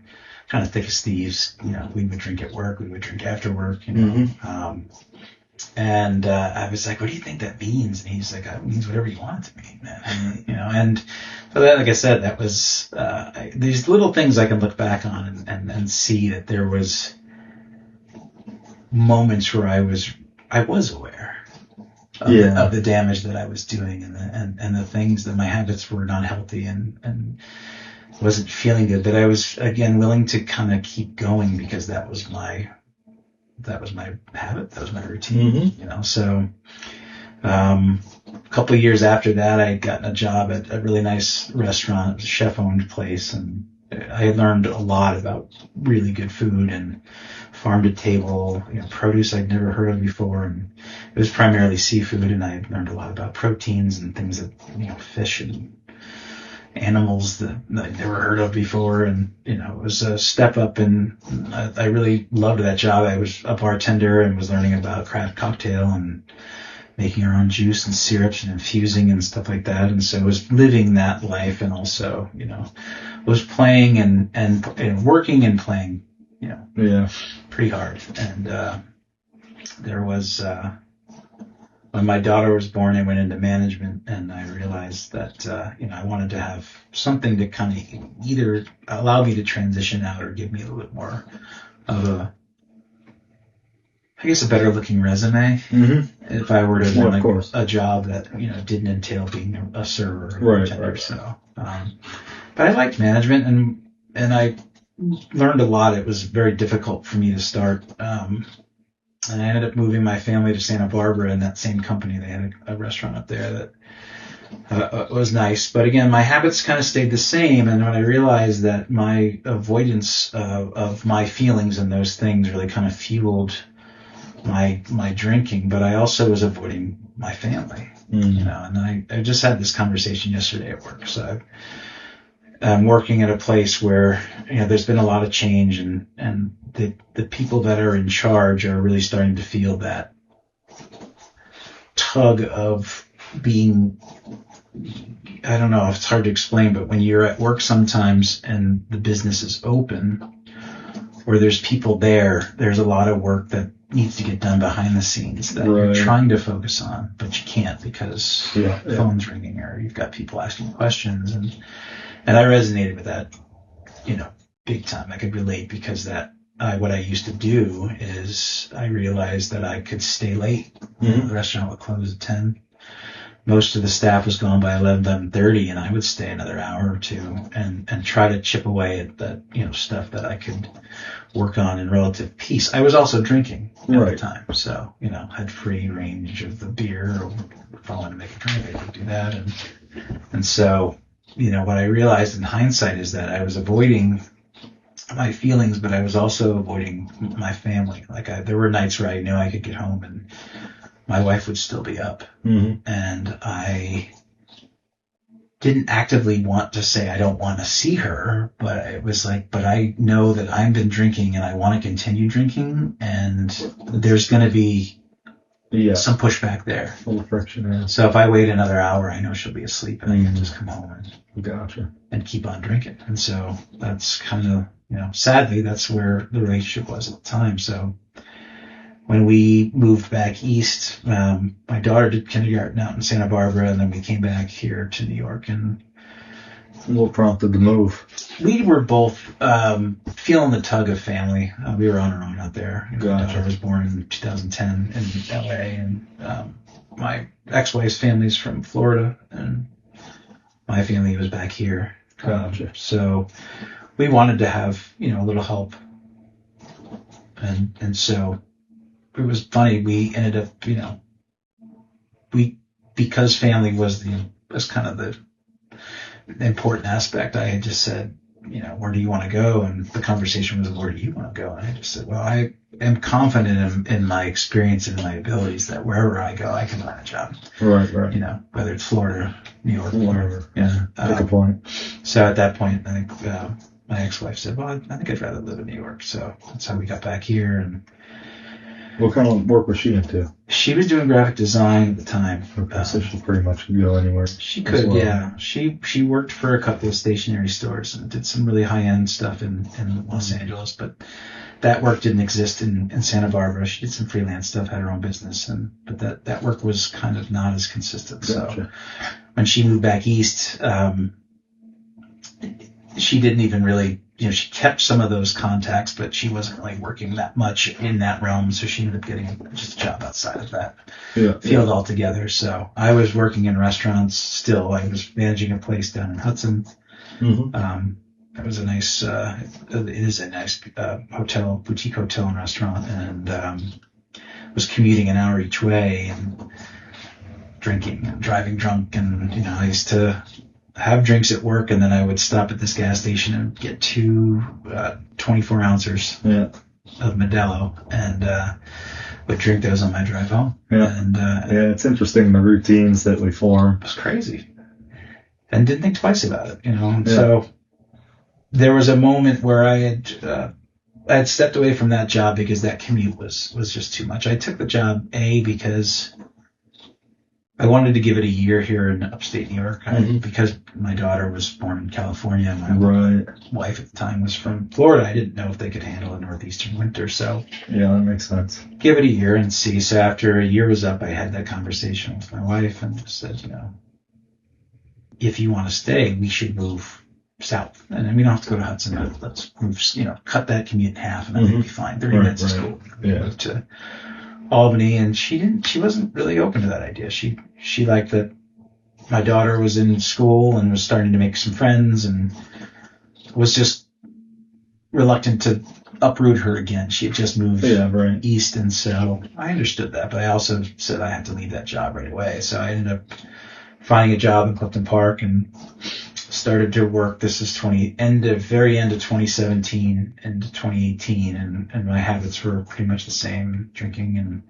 kind of thick as thieves. We would drink at work, we would drink after work, and I was like, what do you think that means? And he's like, it means whatever you want it to mean, man. And so that, like I said, that was these little things I can look back on and see that there was moments where I was aware of the damage that I was doing, and the things that my habits were not healthy and wasn't feeling good, but I was again willing to kind of keep going because that was my habit, that was my routine, So a couple of years after that, I had gotten a job at a really nice restaurant. It was a chef-owned place, and I had learned a lot about really good food and farm-to-table, produce I'd never heard of before, and it was primarily seafood, and I learned a lot about proteins and things that, fish and animals that I'd never heard of before, and, it was a step up, and I really loved that job. I was a bartender and was learning about craft cocktail and making our own juice and syrups and infusing and stuff like that, and so I was living that life, and also, was playing and working and playing, pretty hard. And there was when my daughter was born, I went into management, and I realized that I wanted to have something to kind of either allow me to transition out or give me a little bit more of a better looking resume. Mm-hmm. If I were to want a job that didn't entail being a server or a bartender. Right. So, but I liked management, and I learned a lot. It was very difficult for me to start. And I ended up moving my family to Santa Barbara in that same company. They had a restaurant up there that was nice. But again, my habits kind of stayed the same. And when I realized that my avoidance of my feelings and those things really kind of fueled my drinking, but I also was avoiding my family, and I just had this conversation yesterday at work. So I'm working at a place where, there's been a lot of change, and the people that are in charge are really starting to feel that tug of being, I don't know if it's hard to explain, but when you're at work sometimes and the business is open or there's people there's a lot of work that needs to get done behind the scenes that you're trying to focus on, but you can't because the phone's ringing or you've got people asking questions. And I resonated with that, big time. I could relate because what I used to do is I realized that I could stay late. Mm-hmm. The restaurant would close at 10. Most of the staff was gone by 11:30, and I would stay another hour or two and try to chip away at that, stuff that I could work on in relative peace. I was also drinking at the time, so, had free range of the beer, or if I wanted to make a drink, I could do that. And so, what I realized in hindsight is that I was avoiding my feelings, but I was also avoiding my family. Like there were nights where I knew I could get home and my wife would still be up. Mm-hmm. And I didn't actively want to say I don't want to see her, but it was like, but I know that I've been drinking and I want to continue drinking, and there's going to be some pushback there. Full of friction. Yeah. So if I wait another hour, I know she'll be asleep, and I can just come home and keep on drinking. And so that's kind of, sadly, that's where the relationship was at the time. So when we moved back east, my daughter did kindergarten out in Santa Barbara, and then we came back here to New York. And what prompted the move? We were both feeling the tug of family. We were on our own out there. My daughter was born in 2010 in LA, and my ex-wife's family's from Florida, and my family was back here. Gotcha. So we wanted to have, a little help, and so it was funny. We ended up, because family was kind of the important aspect. I had just said, where do you want to go? And the conversation was, where do you want to go? And I just said, well, I am confident in my experience and my abilities that wherever I go, I can land a job. Right. Whether it's Florida, New York, wherever. Yeah. Make a point. So at that point, I think my ex-wife said, well, I think I'd rather live in New York. So that's how we got back here. And what kind of work was she into? She was doing graphic design at the time. Okay, so she pretty much could go anywhere. She could, yeah. She worked for a couple of stationery stores and did some really high-end stuff in Los Angeles, but that work didn't exist in Santa Barbara. She did some freelance stuff, had her own business, but that work was kind of not as consistent. Gotcha. So when she moved back east, she didn't even really, she kept some of those contacts, but she wasn't really working that much in that realm. So she ended up getting just a job outside of that field altogether. So I was working in restaurants still. I was managing a place down in Hudson. Mm-hmm. It was a nice, it is a nice hotel, boutique hotel and restaurant, and was commuting an hour each way and drinking and driving drunk. And, I used to have drinks at work, and then I would stop at this gas station and get two 24-ounces of Modelo, and would drink those on my drive home. Yeah. And it's interesting, the routines that we form. It was crazy. And didn't think twice about it, And so there was a moment where I had stepped away from that job because that commute was just too much. I took the job, because I wanted to give it a year here in upstate New York because my daughter was born in California. And my wife at the time was from Florida. I didn't know if they could handle a northeastern winter. So yeah, that makes sense. Give it a year and see. So after a year was up, I had that conversation with my wife and said, if you want to stay, we should move south. And then we don't have to go to Hudson, but let's move, cut that commute in half and that would be fine. 30 minutes to school. Move to Albany, and she wasn't really open to that idea. She liked that my daughter was in school and was starting to make some friends and was just reluctant to uproot her again. She had just moved east, and so I understood that, but I also said I had to leave that job right away. So I ended up finding a job in Clifton Park and started to work. This is very end of 2017 into 2018, and my habits were pretty much the same, drinking.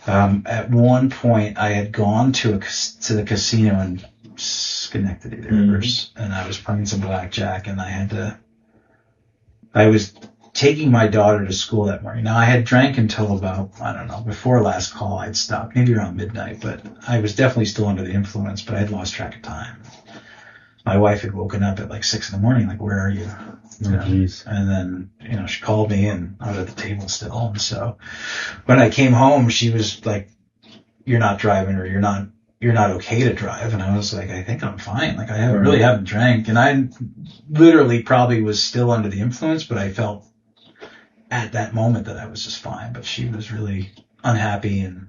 And at one point, I had gone to the casino in Schenectady, and I was playing some blackjack, and I was taking my daughter to school that morning. Now, I had drank until about, I don't know, before last call, I'd stopped, maybe around midnight, but I was definitely still under the influence, but I had lost track of time. My wife had woken up at like 6 a.m, like, where are you? And then, she called me and I was at the table still. And so when I came home, she was like, you're not driving, or you're not okay to drive. And I was like, I think I'm fine. Like, I really haven't drank. And I literally probably was still under the influence, but I felt at that moment that I was just fine. But she was really unhappy, and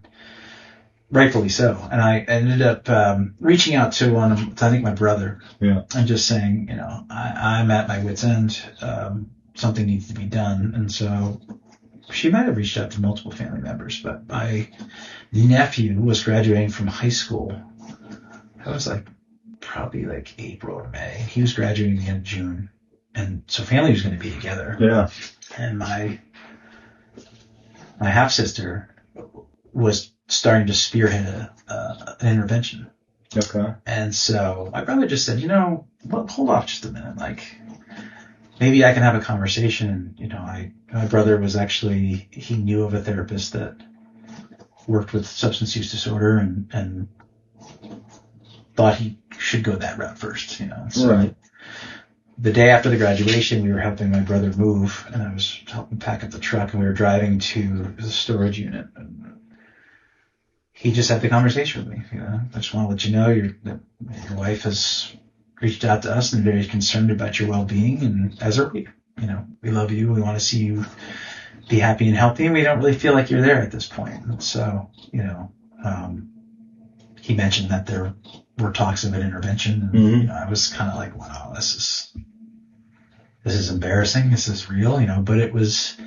rightfully so. And I ended up reaching out to I think my brother, and just saying, I'm at my wit's end. Something needs to be done. And so she might have reached out to multiple family members, but my nephew was graduating from high school. That was probably April or May. He was graduating the end of June. And so family was going to be together. Yeah. And my half sister was starting to spearhead an intervention. Okay. And so my brother just said, hold off just a minute. Maybe I can have a conversation. My brother was actually, he knew of a therapist that worked with substance use disorder and thought he should go that route first, So the day after the graduation, we were helping my brother move, and I was helping pack up the truck, and we were driving to the storage unit. And he just had the conversation with me. I just want to let you know that your wife has reached out to us and very concerned about your well-being, and as are we. We love you. We want to see you be happy and healthy, and we don't really feel like you're there at this point. And so, he mentioned that there were talks of an intervention, and I was kind of like, wow, this is embarrassing. This is real, but it was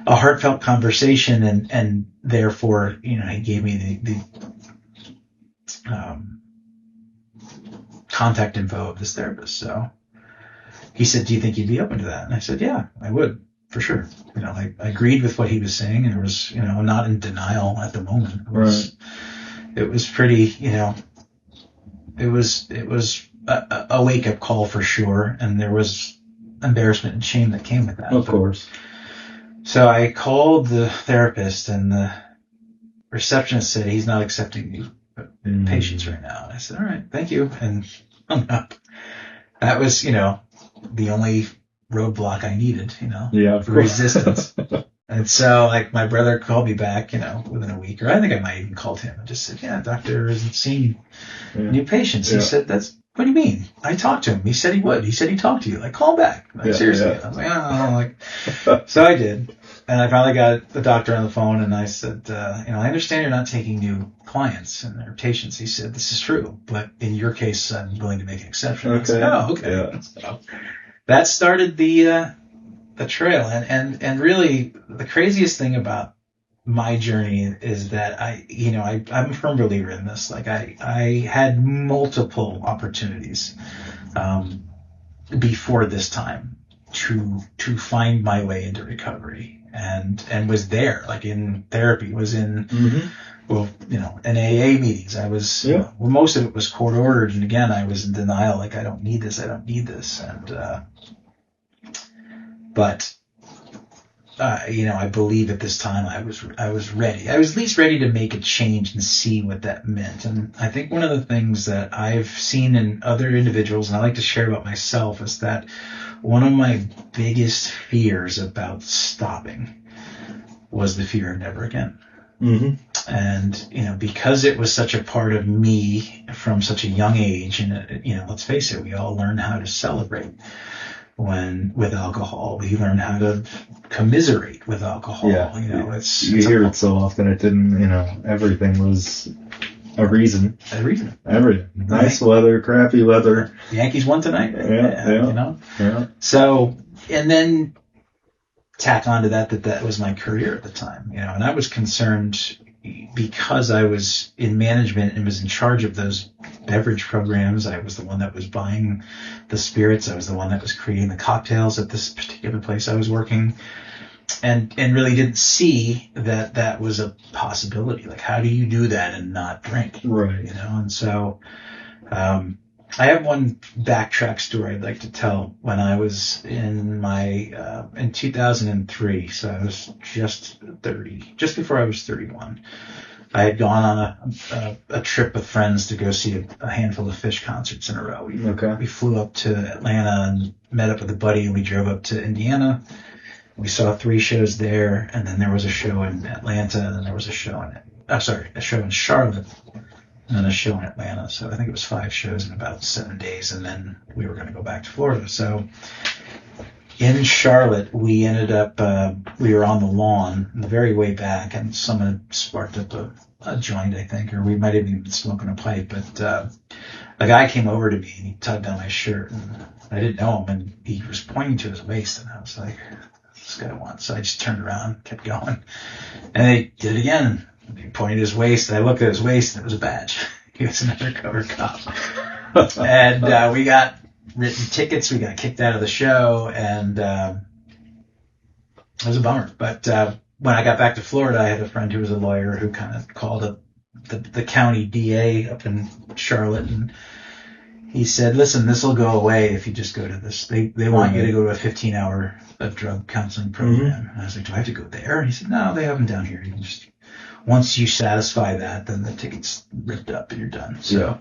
a heartfelt conversation, and therefore, he gave me the contact info of this therapist. So he said, do you think you'd be open to that? And I said, yeah, I would, for sure. I agreed with what he was saying, and it was, I'm not in denial at the moment. It was pretty, it was a wake up call for sure. And there was embarrassment and shame that came with that. Of course. So I called the therapist, and the receptionist said he's not accepting new patients right now. And I said, all right, thank you. And hung up. That was, the only roadblock I needed, for resistance. And so, my brother called me back, within a week, or I think I might even called him and just said, yeah, doctor isn't seeing new patients. He said, what do you mean? I talked to him. He said he would. He said he talked to you. Call back. Seriously. I was oh. So I did. And I finally got the doctor on the phone, and I said, I understand you're not taking new clients and their patients. He said, this is true, but in your case, I'm willing to make an exception. Okay. Said, okay. Yeah. So that started the trail. And really the craziest thing about my journey is that I'm a firm believer in this. I had multiple opportunities, before this time to find my way into recovery, and was there, in therapy, was in, in AA meetings. I was, most of it was court ordered. And again, I was in denial. I don't need this. And, but I believe at this time I was ready. I was at least ready to make a change and see what that meant. And I think one of the things that I've seen in other individuals, and I like to share about myself, is that one of my biggest fears about stopping was the fear of never again. Mm-hmm. And, because it was such a part of me from such a young age, and, let's face it, we all learn how to celebrate with alcohol. We learn how to commiserate with alcohol. Yeah. You hear it so often. It didn't, everything was a reason. Everything. Nice weather, crappy weather. The Yankees won tonight. Yeah. Yeah. So, and then tack onto that was my career at the time, and I was concerned because I was in management and was in charge of those beverage programs. I was the one that was buying the spirits. I was the one that was creating the cocktails at this particular place I was working, and really didn't see that was a possibility. Like, how do you do that and not drink? Right. And so, I have one backtrack story I'd like to tell. When I was in 2003, so I was just 30, just before I was 31. I had gone on a trip with friends to go see a handful of Fish concerts in a row. We flew up to Atlanta and met up with a buddy, and we drove up to Indiana. We saw 3 shows there, and then there was a show in Atlanta, and then there was a show in Charlotte, and then a show in Atlanta. So I think it was 5 shows in about 7 days, and then we were going to go back to Florida. So in Charlotte, we ended up, we were on the lawn, the very way back, and someone sparked up a joint, I think, or we might have even been smoking a pipe. But a guy came over to me, and he tugged on my shirt, and I didn't know him, and he was pointing to his waist, and I was like, this guy wants. So I just turned around, kept going, and they did it again. He pointed his waist, and I looked at his waist, and it was a badge. He was an undercover cop. And we got written tickets. We got kicked out of the show, and it was a bummer. But when I got back to Florida, I had a friend who was a lawyer who kind of called up the county DA up in Charlotte, and he said, listen, this will go away if you just go to this. They want you to go to a 15-hour drug counseling program. And I was like, do I have to go there? And he said, no, they have them down here. You can just, once you satisfy that, then the ticket's ripped up and you're done. So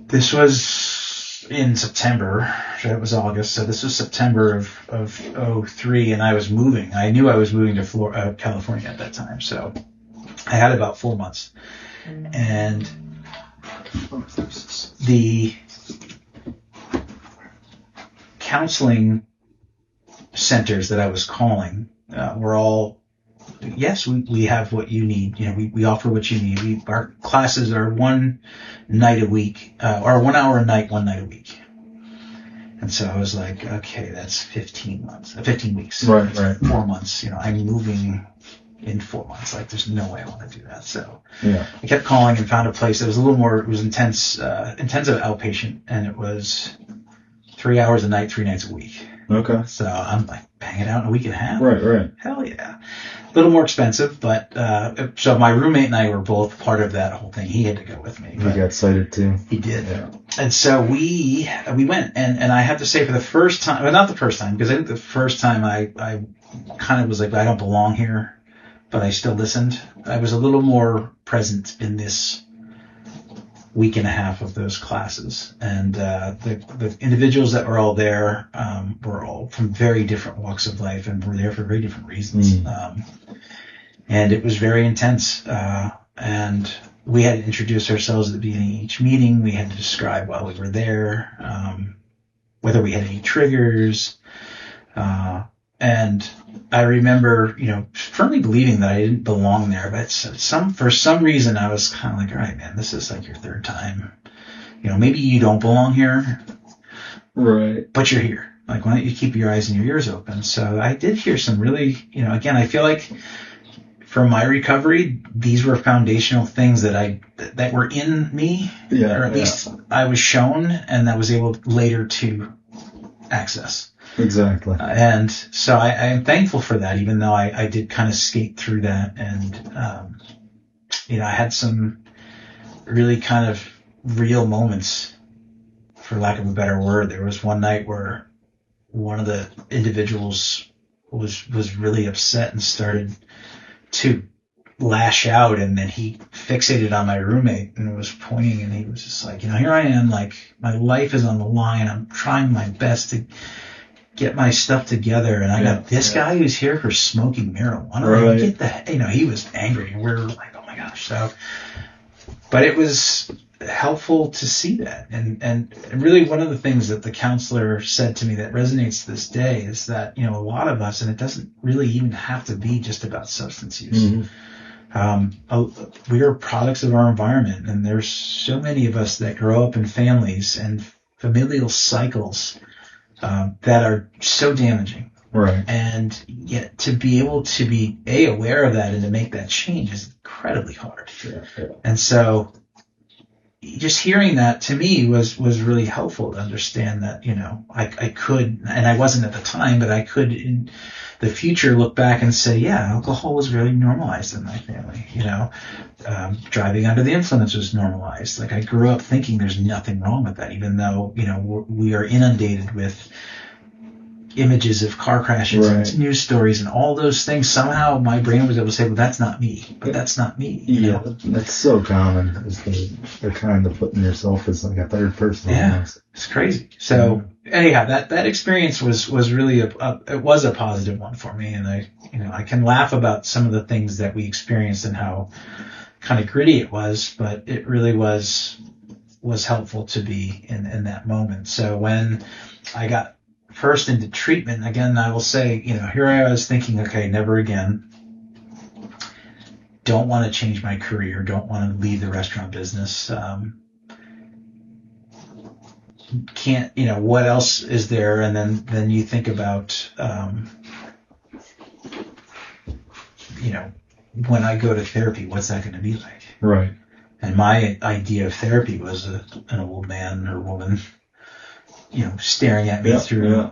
this was in September. It was August. So this was September of 2003, and I was moving. I knew I was moving to California at that time. So I had about 4 months. And the counseling centers that I was calling were all, yes, we have what you need. We offer what you need. Our classes are 1 night a week, or 1 hour a night, 1 night a week. And so I was like, okay, that's 15 weeks. Right. 4 months. I'm moving in 4 months. Like, there's no way I want to do that. So I kept calling and found a place that was a little more, it was intensive outpatient, and it was 3 hours a night, 3 nights a week. Okay. So I'm like, bang it out in a week and a half. Right. Hell yeah. A little more expensive, but so my roommate and I were both part of that whole thing. He had to go with me. He got excited too. He did. Yeah. And so we went, and I have to say, for the first time, well, not the first time, because I think the first time I kind of was like, I don't belong here, but I still listened. I was a little more present in this week and a half of those classes, and the individuals that were all there were all from very different walks of life, and were there for very different reasons. And it was very intense, and we had to introduce ourselves at the beginning of each meeting. We had to describe why we were there, whether we had any triggers, and I remember, firmly believing that I didn't belong there, but for some reason I was kind of like, all right, man, this is like your 3rd time. Maybe you don't belong here, right? But you're here. Like, why don't you keep your eyes and your ears open? So I did hear some really, again, I feel like for my recovery, these were foundational things that were in me, or at least I was shown, and that was able later to access. Exactly. And so I am thankful for that, even though I did kind of skate through that. And, I had some really kind of real moments, for lack of a better word. There was one night where one of the individuals was really upset and started to lash out, and then he fixated on my roommate and was pointing, and he was just like, here I am, like my life is on the line. I'm trying my best to get my stuff together, and I got this guy who's here for smoking marijuana. Right. Get that, he was angry, and we were like, oh my gosh. So, but it was helpful to see that, and really one of the things that the counselor said to me that resonates to this day is that a lot of us, and it doesn't really even have to be just about substance use. Mm-hmm. We are products of our environment, and there's so many of us that grow up in families and familial cycles that are so damaging. Right. And yet to be able to be aware of that and to make that change is incredibly hard. Yeah. And so just hearing that to me was really helpful to understand that, I could, and I wasn't at the time, but I could in the future look back and say, yeah, alcohol was really normalized in my family. Driving under the influence was normalized. Like I grew up thinking there's nothing wrong with that, even though, we are inundated with images of car crashes and news stories and all those things. Somehow my brain was able to say, well, that's not me, but that's not me. Yeah, that's so common. Is the kind of putting yourself as like a third person. Yeah, almost. It's crazy. So anyhow, that experience was really it was a positive one for me, and I can laugh about some of the things that we experienced and how kind of gritty it was, but it really was helpful to be in that moment. So when I got first into treatment, again, I will say, here I was thinking, okay, never again. Don't want to change my career. Don't want to leave the restaurant business. Can't, what else is there? And then you think about, when I go to therapy, what's that going to be like? Right. And my idea of therapy was an old man or woman, staring at me through,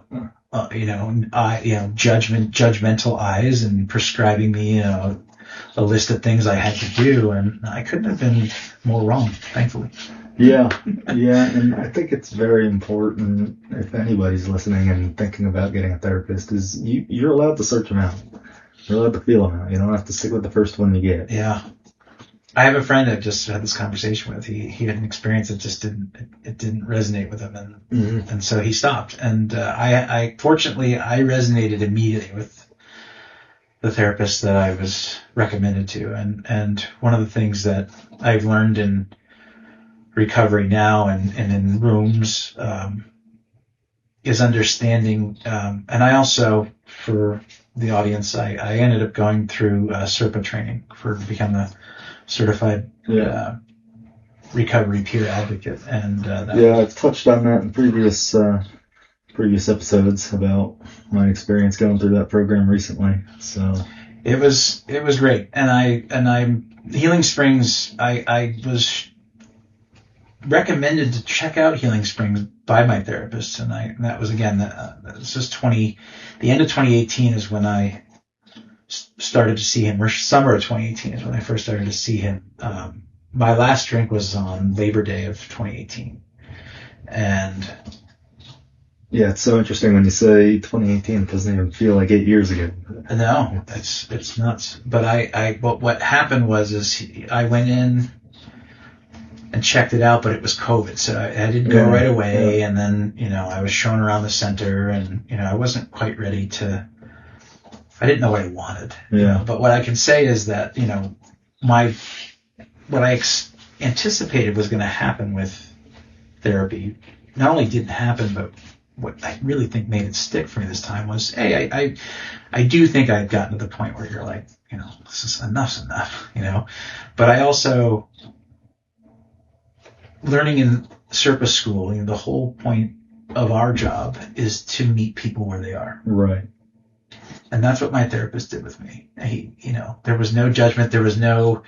judgmental eyes and prescribing me, a list of things I had to do, and I couldn't have been more wrong, thankfully. Yeah, and I think it's very important if anybody's listening and thinking about getting a therapist is you're allowed to search them out. You're allowed to feel them out. You don't have to stick with the first one you get. Yeah. I have a friend I just had this conversation with. He had an experience that just didn't resonate with him, and so he stopped. And I fortunately resonated immediately with the therapist that I was recommended to. And one of the things that I've learned in recovery now and in rooms is understanding. And I also, for the audience, I ended up going through SERPA training to become a certified recovery peer advocate. And I've touched on that in previous episodes about my experience going through that program recently. So it was great. And Healing Springs, I was recommended to check out Healing Springs by my therapist, and that was again this was the end of 2018 is when I started to see him, or summer of 2018 is when I first started to see him. My last drink was on Labor Day of 2018, and yeah, it's so interesting when you say 2018. It doesn't even feel like 8 years ago. No, it's nuts. But what happened was I went in and checked it out, but it was COVID, so I didn't go right away. And then I was shown around the center, and I wasn't quite ready to. I didn't know what I wanted. But what I can say is that what I anticipated was going to happen with therapy not only didn't happen, but what I really think made it stick for me this time was, hey, I do think I've gotten to the point where you're like, this is enough's enough, But I also, learning in SERPA school, the whole point of our job is to meet people where they are. Right. And that's what my therapist did with me. There was no judgment. There was no,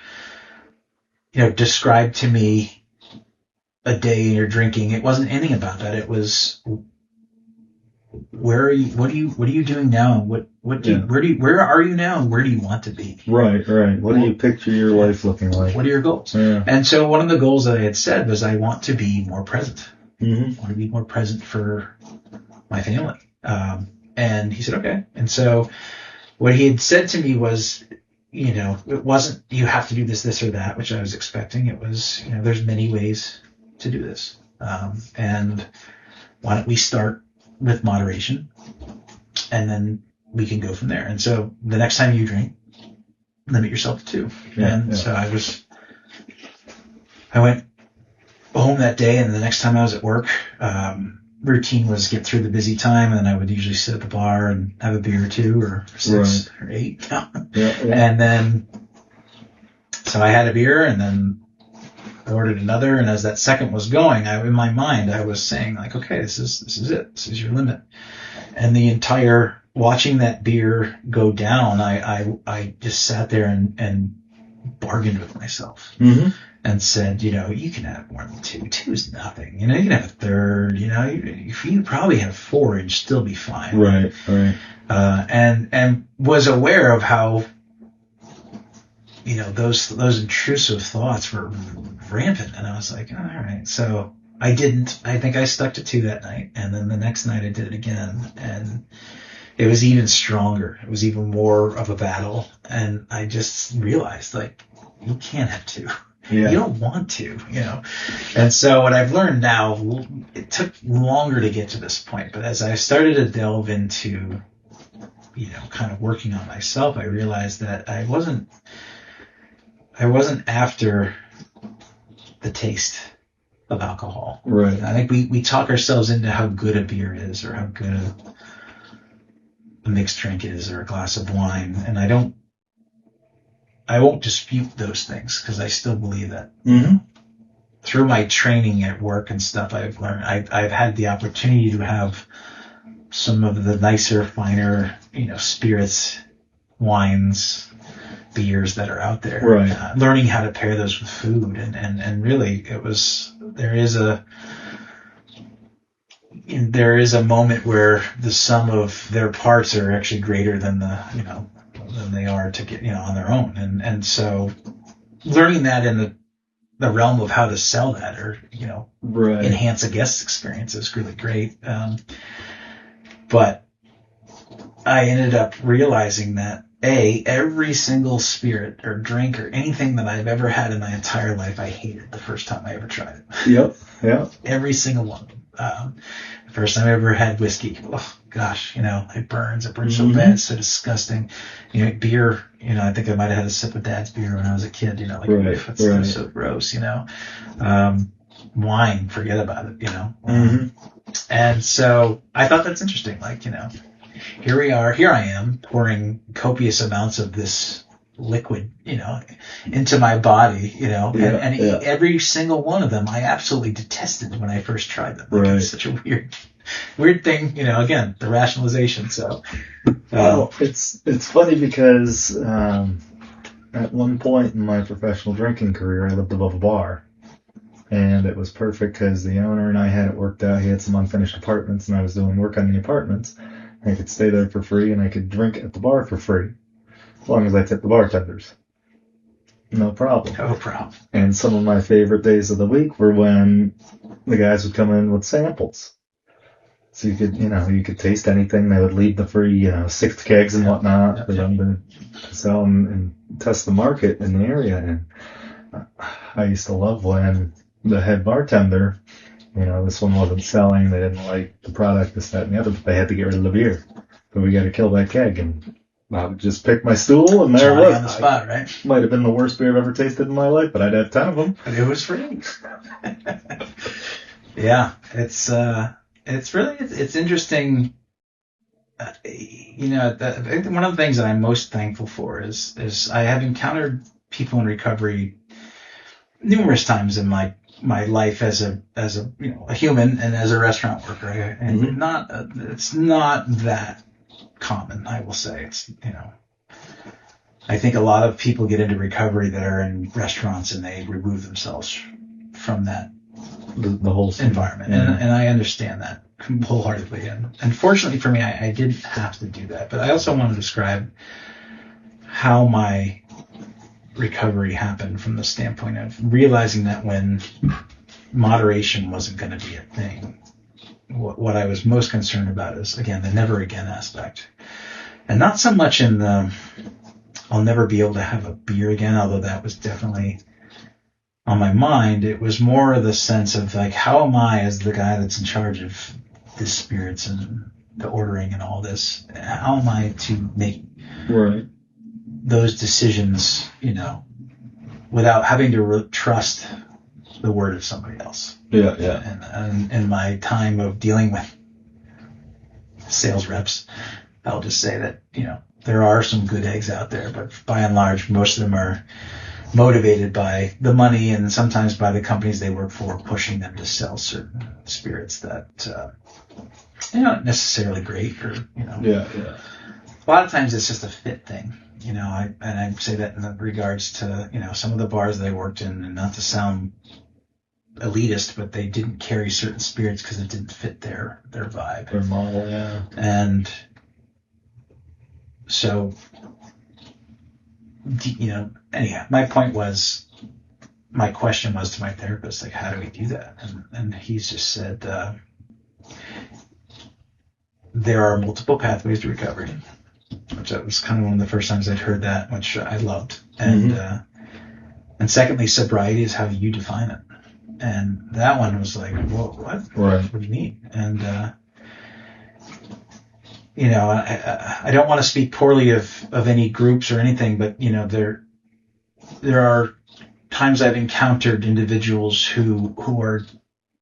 describe to me a day you're drinking. It wasn't anything about that. It was, where are you? What are you doing now? Where are you now? And where do you want to be? Right. What do you picture your life looking like? What are your goals? Yeah. And so one of the goals that I had said was I want to be more present. Mm-hmm. I want to be more present for my family. And he said, okay. And so what he had said to me was, it wasn't, you have to do this, this, or that, which I was expecting. It was, there's many ways to do this. And why don't we start with moderation, and then we can go from there. And so the next time you drink, limit yourself to 2. So I went home that day, and the next time I was at work, routine was get through the busy time, and then I would usually sit at the bar and have a beer or 2 or 6 or 8. And then, so I had a beer, and then I ordered another, and as that second was going, in my mind, I was saying like, okay, this is it. This is your limit. And the entire, watching that beer go down, I just sat there and bargained with myself. Mm-hmm. And said, you can have more than 2. 2 is nothing. You can have a third. If you probably have 4, you'd still be fine. Right. And was aware of how, those intrusive thoughts were rampant. And I was like, all right. So I didn't. I think I stuck to 2 that night, and then the next night I did it again, and it was even stronger. It was even more of a battle, and I just realized like you can't have 2. Yeah. You don't want to, And so what I've learned now, it took longer to get to this point, but as I started to delve into, kind of working on myself, I realized that I wasn't after the taste of alcohol. Right. I think we talk ourselves into how good a beer is, or how good a mixed drink is, or a glass of wine, and I won't dispute those things, because I still believe that. Mm-hmm. Through my training at work and stuff, I've learned, I've had the opportunity to have some of the nicer, finer, spirits, wines, beers that are out there. Right. Learning how to pair those with food, and really, there is a moment where the sum of their parts are actually greater than than they are to get, on their own. And so learning that in the realm of how to sell that, or, right. enhance a guest experience is really great. But I ended up realizing that every single spirit or drink or anything that I've ever had in my entire life, I hated the first time I ever tried it. Yep. Yeah. Every single one of them. The first time I ever had whiskey, oh gosh, it burns so bad, it's so disgusting. Beer, I think I might have had a sip of Dad's beer when I was a kid, it's so gross, wine, forget about it, Mm-hmm. And so I thought that's interesting, here I am pouring copious amounts of this liquid, into my body, every single one of them I absolutely detested when I first tried them. Right. It's such a weird thing, again, the rationalization. So, well, it's funny because at one point in my professional drinking career, I lived above a bar, and it was perfect because the owner and I had it worked out. He had some unfinished apartments, and I was doing work on the apartments. I could stay there for free, and I could drink at the bar for free, as long as I tipped the bartenders. No problem. No problem. And some of my favorite days of the week were when the guys would come in with samples. So you could taste anything. They would leave the free, 6 kegs and whatnot for them to sell and test the market in the area. And I used to love when the head bartender, this one wasn't selling. They didn't like the product, this, that, and the other, but they had to get rid of the beer. So we got to kill that keg. And I would just pick my stool, and there it was. On the spot, right? Might have been the worst beer I've ever tasted in my life, but I'd have 10 of them. And it was free. Yeah, it's interesting. I think one of the things that I'm most thankful for is I have encountered people in recovery numerous times in my life as a human and as a restaurant worker, and it's not that common, I will say. It's I think a lot of people get into recovery that are in restaurants and they remove themselves from that the whole environment, and I understand that wholeheartedly. And fortunately for me, I didn't have to do that. But I also want to describe how my recovery happened from the standpoint of realizing that when moderation wasn't going to be a thing, what I was most concerned about is, again, the never again aspect. And not so much in the, I'll never be able to have a beer again, although that was definitely on my mind. It was more the sense of like, how am I, as the guy that's in charge of the spirits and the ordering and all this, how am I to make those decisions, without having to trust the word of somebody else? And in my time of dealing with sales reps, I'll just say that, there are some good eggs out there, but by and large, most of them are motivated by the money and sometimes by the companies they work for pushing them to sell certain spirits that they're not necessarily great, or a lot of times it's just a fit thing, and I say that in regards to some of the bars that I worked in, and not to sound elitist, but they didn't carry certain spirits because it didn't fit their vibe, their model. And so anyhow, my question was to my therapist, like, how do we do that? And he's just said, there are multiple pathways to recovery, which that was kind of one of the first times I'd heard that, which I loved. And secondly, sobriety is how you define it. And that one was like, whoa, what? Right. What do you mean? And, I don't want to speak poorly of any groups or anything, but, there are times I've encountered individuals who are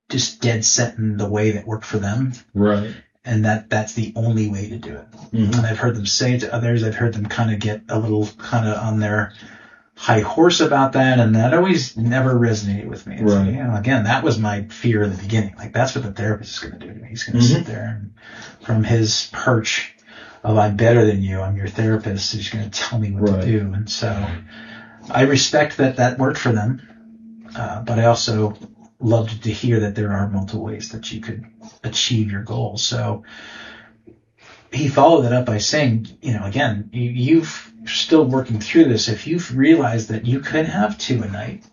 just dead set in the way that worked for them. Right. And that's the only way to do it. And I've heard them say it to others. I've heard them kind of get a little kind of on their high horse about that, and that always never resonated with me. It's like, again, that was my fear in the beginning. Like, that's what the therapist is going to do to me. He's going to sit there and from his perch of, I'm better than you, I'm your therapist, he's going to tell me what to do. And so I respect that worked for them, but I also loved to hear that there are multiple ways that you could achieve your goals. So he followed it up by saying, again, you've still working through this. If you've realized that you could have 2 a night,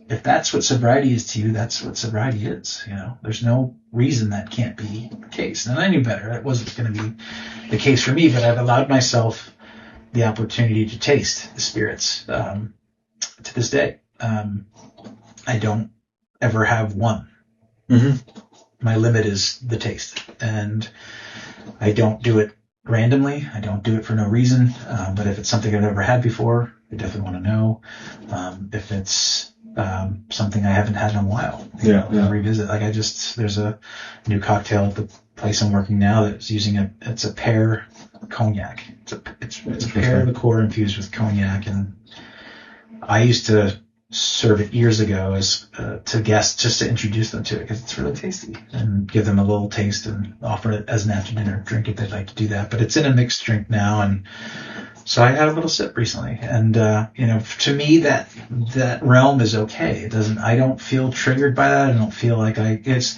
if that's what sobriety is to you, that's what sobriety is. There's no reason that can't be the case. And I knew better. That wasn't going to be the case for me, but I've allowed myself the opportunity to taste the spirits to this day. I don't ever have one. My limit is the taste, and I don't do it randomly. I don't do it for no reason. But if it's something I've never had before, I definitely want to know. If it's something I haven't had in a while, I'll revisit. Like there's a new cocktail at the place I'm working now that's using it's a pear cognac. It's a pear liqueur infused with cognac, and I used to serve it years ago as to guests, just to introduce them to it because it's really tasty, and give them a little taste and offer it as an after dinner drink if they'd like to do that. But it's in a mixed drink now, and so I had a little sip recently, and to me that realm is okay. I don't feel triggered by that. I don't feel like it's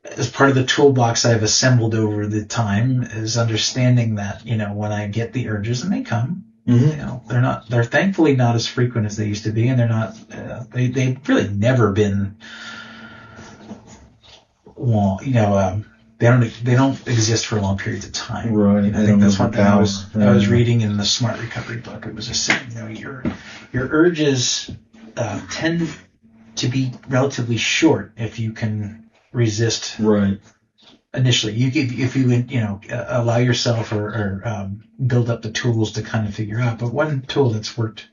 as part of the toolbox I've assembled over the time is understanding that when I get the urges, and they come. They're thankfully not as frequent as they used to be, and they're not, they've really never been, they don't exist for long periods of time. Right. I think that's one thing I was reading in the Smart Recovery book. It was just saying, your urges tend to be relatively short if you can resist. Right. Initially, if you allow yourself or build up the tools to kind of figure out. But one tool that's worked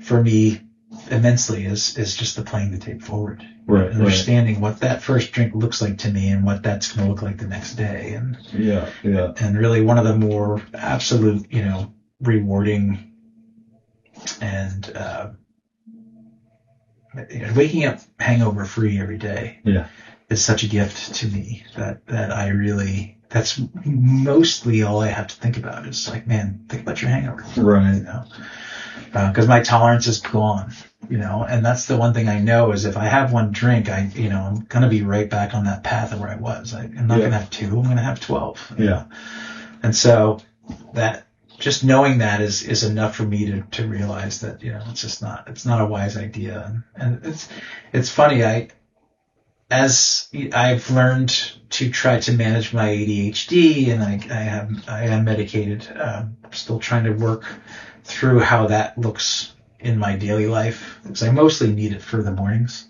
for me immensely is just the playing the tape forward, understanding what that first drink looks like to me and what that's going to look like the next day, and and really one of the more absolute rewarding and waking up hangover free every day. Is such a gift to me that I really, that's mostly all I have to think about is like, man, think about your hangover. Right. Because my tolerance is gone, and that's the one thing I know is if I have one drink, I'm going to be right back on that path of where I was. I'm not going to have 2, I'm going to have 12. And so that, just knowing that is enough for me to realize that, it's not a wise idea. And it's funny, as I've learned to try to manage my ADHD, and I am medicated, still trying to work through how that looks in my daily life, because I mostly need it for the mornings.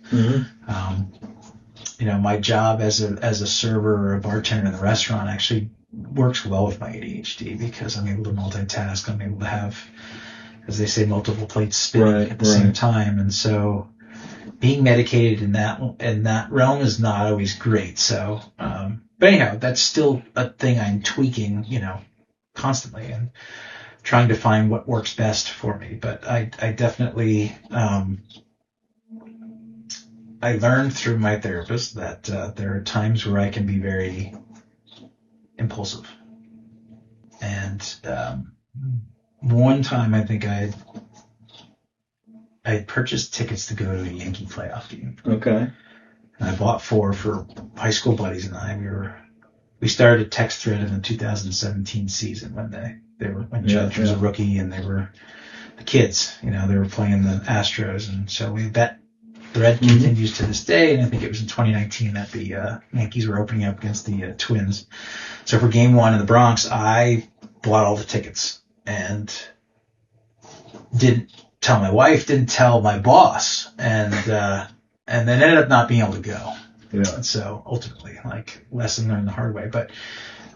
My job as a server or a bartender in the restaurant actually works well with my ADHD, because I'm able to multitask. I'm able to have, as they say, multiple plates spinning at the same time. And so being medicated in that realm is not always great. So, but anyhow, that's still a thing I'm tweaking, constantly, and trying to find what works best for me. But I definitely, I learned through my therapist that there are times where I can be very impulsive. And one time I think I purchased tickets to go to a Yankee playoff game. Okay. And I bought 4 for high school buddies and I. We started a text thread in the 2017 season when Judge was a rookie and they were the kids. They were playing the Astros, and so that thread continues to this day. And I think it was in 2019 that the Yankees were opening up against the Twins. So for Game 1 in the Bronx, I bought all the tickets and didn't tell my wife, didn't tell my boss, and then ended up not being able to go. Yeah. And so ultimately, lesson learned the hard way. But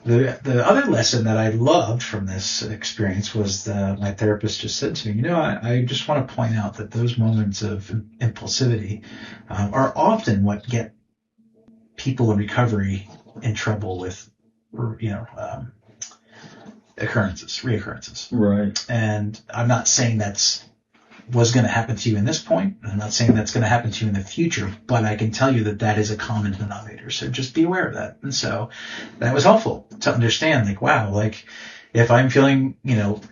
the other lesson that I loved from this experience was my therapist just said to me, I just want to point out that those moments of impulsivity are often what get people in recovery in trouble with, reoccurrences. Right. And I'm not saying was going to happen to you in this point. I'm not saying that's going to happen to you in the future, but I can tell you that is a common denominator. So just be aware of that. And so that was helpful to understand, if I'm feeling,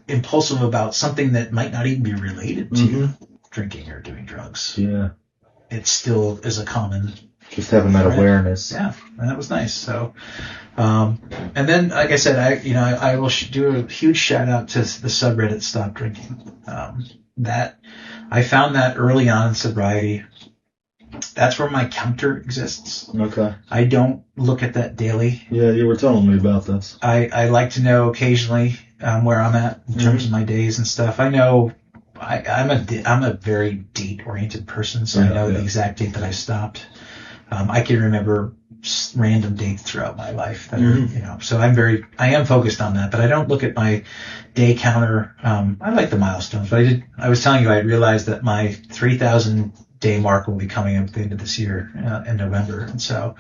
impulsive about something that might not even be related to drinking or doing drugs. Yeah. It still is a common. Just having that awareness. Yeah. And that was nice. So, and then, like I said, I will do a huge shout out to the subreddit Stop Drinking. That I found that early on in sobriety. That's where my counter exists. Okay. I don't look at that daily. Yeah, you were telling me about this. I like to know occasionally where I'm at in terms of my days and stuff. I know I'm a very date oriented person, so I know the exact date that I stopped. I can remember random dates throughout my life that are, so I am focused on that, but I don't look at my day counter. I like the milestones, but I was telling you, I realized that my 3,000 day mark will be coming up at the end of this year in November. And so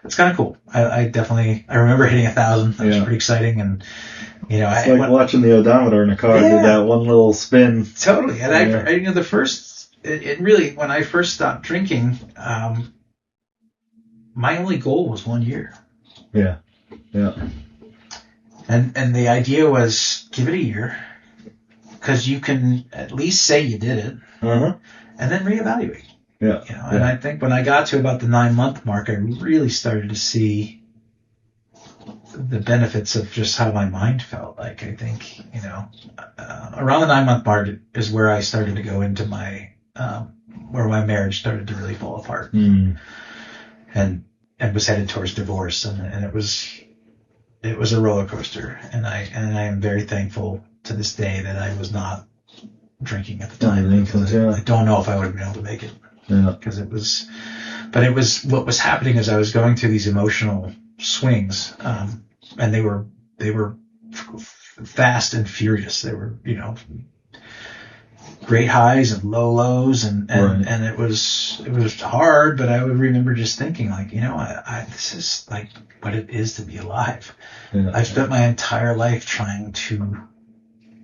it's kind of cool. I remember hitting 1,000. That was pretty exciting. And, it's like watching the odometer in a car do that one little spin. Totally. And when I first stopped drinking, my only goal was 1 year. Yeah. Yeah. And the idea was give it a year, because you can at least say you did it, and then reevaluate. Yeah. And I think when I got to about the 9-month mark, I really started to see the benefits of just how my mind felt. I think, around the 9-month mark is where I started to go into where my marriage started to really fall apart. And was headed towards divorce, and it was a roller coaster, and I am very thankful to this day that I was not drinking at the time, because I don't know if I would have been able to make it. Yeah. Because what was happening is I was going through these emotional swings, and they were fast and furious. They were, great highs and low lows, and it was hard, but I would remember just thinking, this is like what it is to be alive. Yeah. I've spent my entire life trying to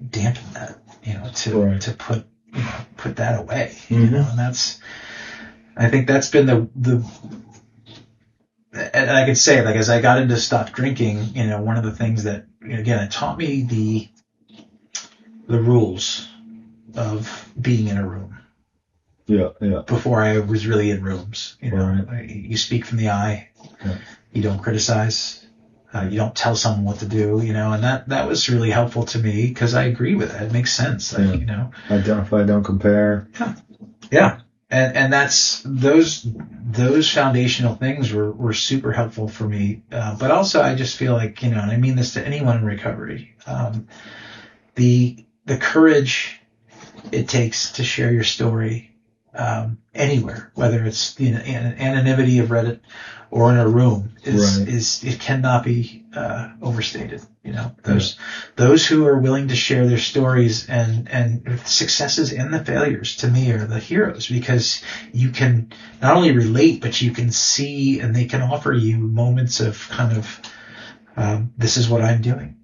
dampen that, to put that away, and I think that's been the and I could say, as I got into stop drinking, one of the things that, again, it taught me the rules of being in a room. Yeah. Before I was really in rooms, you speak from the eye. Yeah. You don't criticize. You don't tell someone what to do, and that was really helpful to me, because I agree with it. It makes sense. Identify, don't compare. Yeah. And that's those foundational things were super helpful for me. But also, I just feel like, and I mean this to anyone in recovery, the courage it takes to share your story anywhere, whether it's in anonymity of Reddit or in a room, is it cannot be overstated. There's those who are willing to share their stories and successes and the failures, to me, are the heroes, because you can not only relate, but you can see, and they can offer you moments of kind of this is what I'm doing.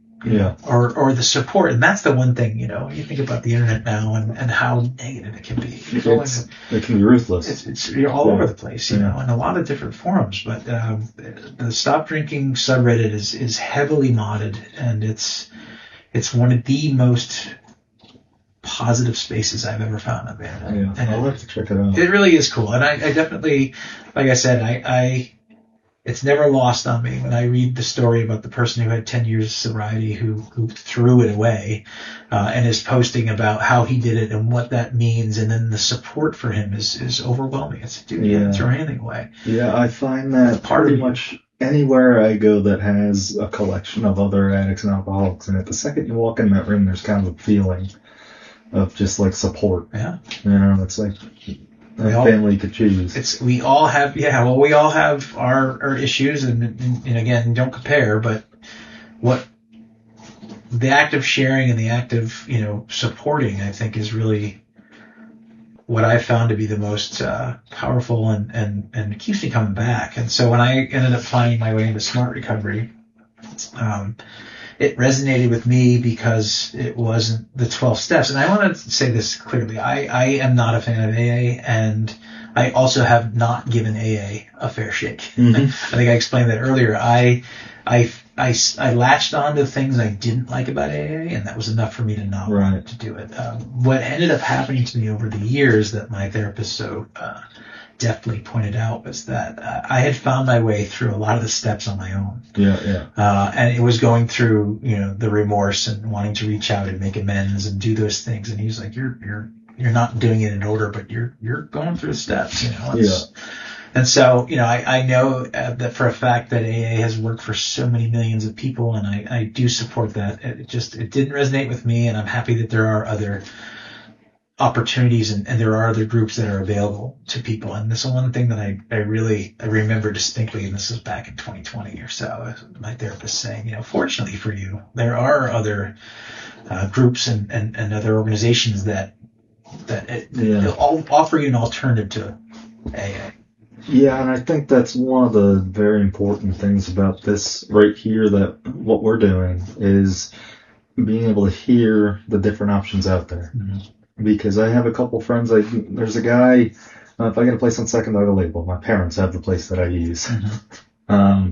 Or the support. And that's the one thing, you think about the internet now and how negative it can be. It can be ruthless. It's all over the place, in a lot of different forums. But the Stop Drinking subreddit is heavily modded, and it's one of the most positive spaces I've ever found on the internet. And I'll have to check it out. It really is cool. And I definitely, like I said, it's never lost on me when I read the story about the person who had 10 years of sobriety who threw it away, and is posting about how he did it and what that means. And then the support for him is overwhelming. It's, dude, you didn't throw anything away. Yeah, I find that pretty much anywhere I go that has a collection of other addicts and alcoholics in it, the second you walk in that room, there's kind of a feeling of just like support. Yeah. It's like family could choose. We all have our issues, and again, don't compare, but what the act of sharing and the act of, supporting, I think, is really what I found to be the most powerful and it keeps me coming back. And so when I ended up finding my way into smart recovery, it resonated with me because it wasn't the 12 steps. And I want to say this clearly. I am not a fan of AA, and I also have not given AA a fair shake. Mm-hmm. I think I explained that earlier. I latched on to things I didn't like about AA, and that was enough for me to not want to do it. What ended up happening to me over the years that my therapist so deftly pointed out was that I had found my way through a lot of the steps on my own. And it was going through, the remorse and wanting to reach out and make amends and do those things. And he was like, you're not doing it in order, but you're going through the steps, And so, I know that for a fact that AA has worked for so many millions of people, and I do support that. It didn't resonate with me, and I'm happy that there are other opportunities and there are other groups that are available to people. And this is one thing that I remember distinctly, and this is back in 2020 or so, my therapist saying, fortunately for you, there are other groups and other organizations that all offer you an alternative to AA. Yeah, and I think that's one of the very important things about this right here, that what we're doing is being able to hear the different options out there. Mm-hmm. Because I have a couple friends, there's a guy, if I get a place on Second Dog Label, my parents have the place that I use. Mm-hmm.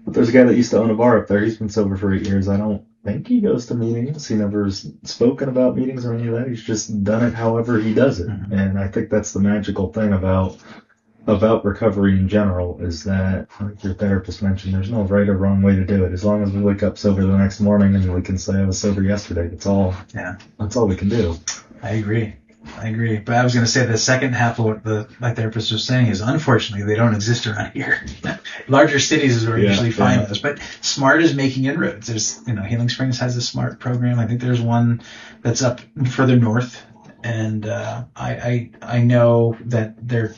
But there's a guy that used to own a bar up there. He's been sober for 8 years. I don't think he goes to meetings. He never spoken about meetings or any of that. He's just done it however he does it. Mm-hmm. And I think that's the magical thing about recovery in general, is that, like your therapist mentioned, there's no right or wrong way to do it. As long as we wake up sober the next morning and we can say I was sober yesterday, that's all we can do. I agree. But I was going to say the second half of what my therapist was saying is, unfortunately, they don't exist around here. Larger cities is where you usually find those. But SMART is making inroads. There's, Healing Springs has a SMART program. I think there's one that's up further north. And I know that they're,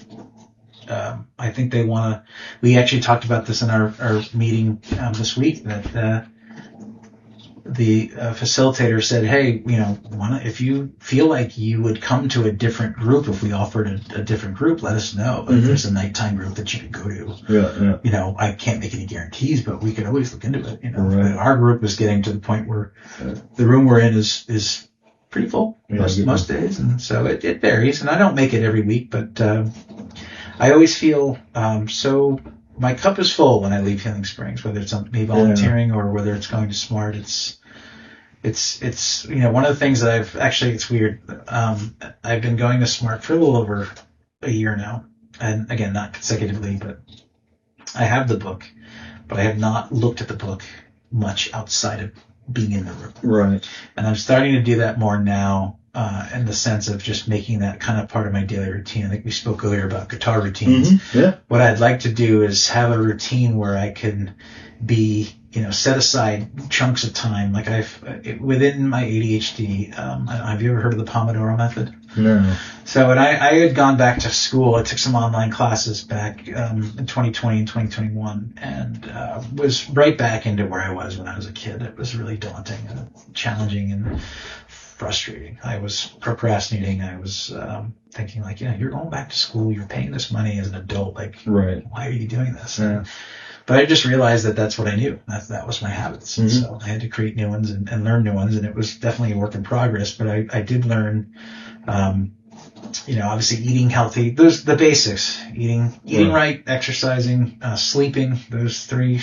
I think they want to, we actually talked about this in our meeting this week, that the facilitator said, hey, if you feel like you would come to a different group, if we offered a different group, let us know. If there's a nighttime group that you can go to. I can't make any guarantees, but we could always look into it. Our group is getting to the point where the room we're in is pretty full most days, and so it varies. And I don't make it every week, but I always feel so. My cup is full when I leave Healing Springs, whether it's me volunteering or whether it's going to SMART. It's one of the things that it's weird. I've been going to SMART for a little over a year now, and again, not consecutively, but I have the book, but I have not looked at the book much outside of being in the room. Right. And I'm starting to do that more now. in the sense of just making that kind of part of my daily routine. I think we spoke earlier about guitar routines. Mm-hmm. Yeah. What I'd like to do is have a routine where I can be, set aside chunks of time. Like within my ADHD, have you ever heard of the Pomodoro method? No. So when I had gone back to school, I took some online classes back in 2020 and 2021, and was right back into where I was when I was a kid. It was really daunting and challenging and frustrating. I was procrastinating. I was thinking like, you're going back to school. You're paying this money as an adult. Like, right. Why are you doing this? Yeah. But I just realized that that's what I knew. That was my habits. Mm-hmm. So I had to create new ones and learn new ones. And it was definitely a work in progress. But I did learn, obviously eating healthy. Those the basics: eating right, exercising, sleeping. Those three,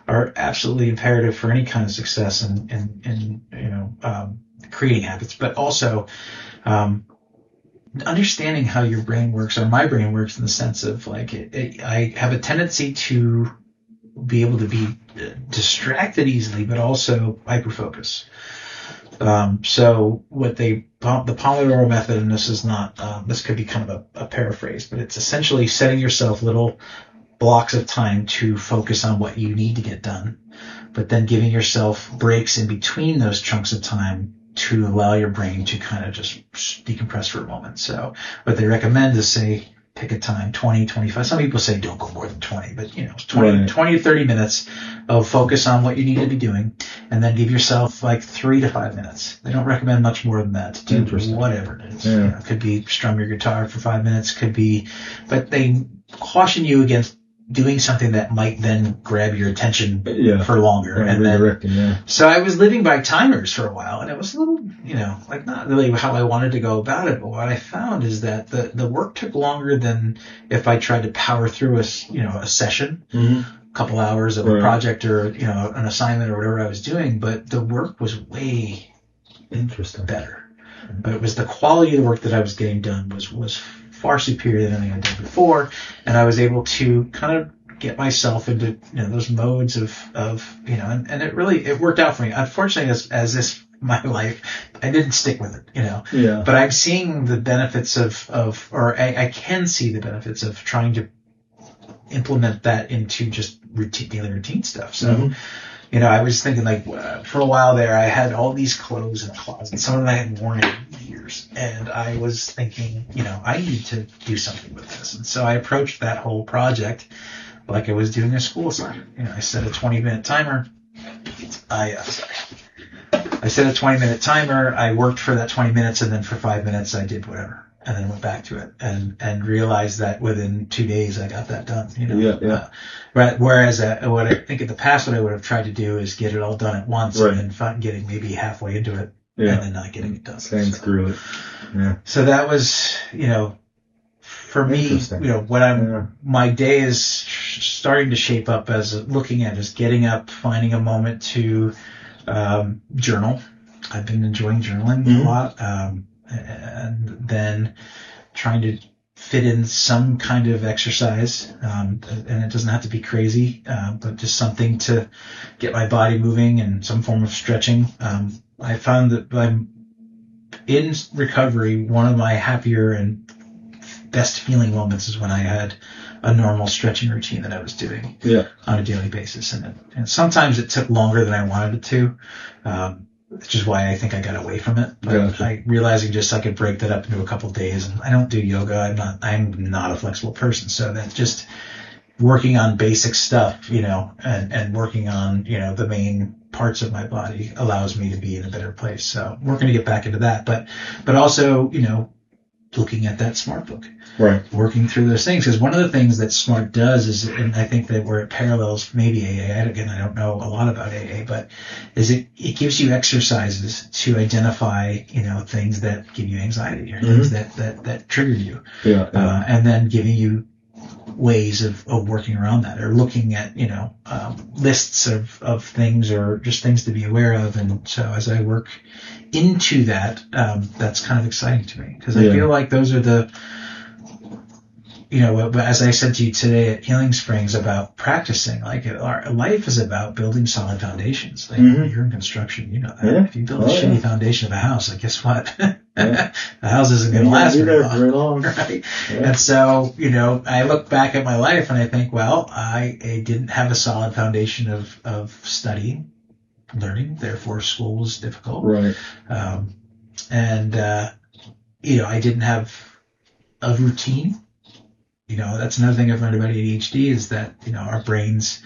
are absolutely imperative for any kind of success in creating habits. But also, understanding how your brain works, or my brain works, in the sense of like I have a tendency to be able to be distracted easily, but also hyperfocus. So what the Pomodoro method, and this is not, this could be kind of a paraphrase, but it's essentially setting yourself little blocks of time to focus on what you need to get done, but then giving yourself breaks in between those chunks of time to allow your brain to kind of just decompress for a moment. So what they recommend is, say, pick a time, 20, 25. Some people say don't go more than 20, but 20 to 30 minutes of focus on what you need to be doing, and then give yourself like 3 to 5 minutes. They don't recommend much more than that to do whatever it is. Yeah. It could be strum your guitar for 5 minutes, but they caution you against doing something that might then grab your attention for longer. And then, so I was living by timers for a while, and it was a little, like not really how I wanted to go about it. But what I found is that the work took longer than if I tried to power through a session, a couple hours of a project or, an assignment or whatever I was doing. But the work was way better. But it was the quality of the work that I was getting done was far superior than anything I did before, and I was able to kind of get myself into those modes of and it worked out for me. Unfortunately, as this my life, I didn't stick with it, but I'm seeing the benefits I can see the benefits of trying to implement that into just daily routine stuff. So I was thinking, like, for a while there, I had all these clothes in the closet. Some of them I hadn't worn in years. And I was thinking, I need to do something with this. And so I approached that whole project like I was doing a school assignment. I set a 20-minute timer. I set a 20-minute timer. I worked for that 20 minutes, and then for 5 minutes, I did whatever. And then went back to it and realized that within 2 days I got that done. Whereas what I think in the past, what I would have tried to do is get it all done at once, and then getting maybe halfway into it, and then not getting it done. Screw it. Yeah. So that was, for me, when my day is starting to shape up as looking at is getting up, finding a moment to journal. I've been enjoying journaling a lot. And then trying to fit in some kind of exercise, and it doesn't have to be crazy, but just something to get my body moving and some form of stretching. I found that I'm in recovery. One of my happier and best feeling moments is when I had a normal stretching routine that I was doing on a daily basis, and sometimes it took longer than I wanted it to. Which is why I think I got away from it. But I realizing just I could break that up into a couple of days. And I don't do yoga. I'm not a flexible person. So that's just working on basic stuff, and working on, the main parts of my body allows me to be in a better place. So we're going to get back into that. But also, looking at that SMART book. Right. Working through those things. Because one of the things that SMART does is, and I think that where it parallels maybe AA, again, I don't know a lot about AA, but is it gives you exercises to identify, things that give you anxiety or things that trigger you. And then giving you ways of working around that, or looking at, lists of things, or just things to be aware of. And so as I work into that, that's kind of exciting to me, because I feel like those are as I said to you today at Healing Springs about practicing, like our life is about building solid foundations. Like you're in construction, you know that. Yeah. If you build a shitty foundation of a house, like guess what? Yeah. The house isn't going to last very long. Right? Yeah. And so, I look back at my life and I think, well, I didn't have a solid foundation of studying, learning. Therefore, school was difficult. Right. I didn't have a routine. That's another thing I've learned about ADHD is that, our brains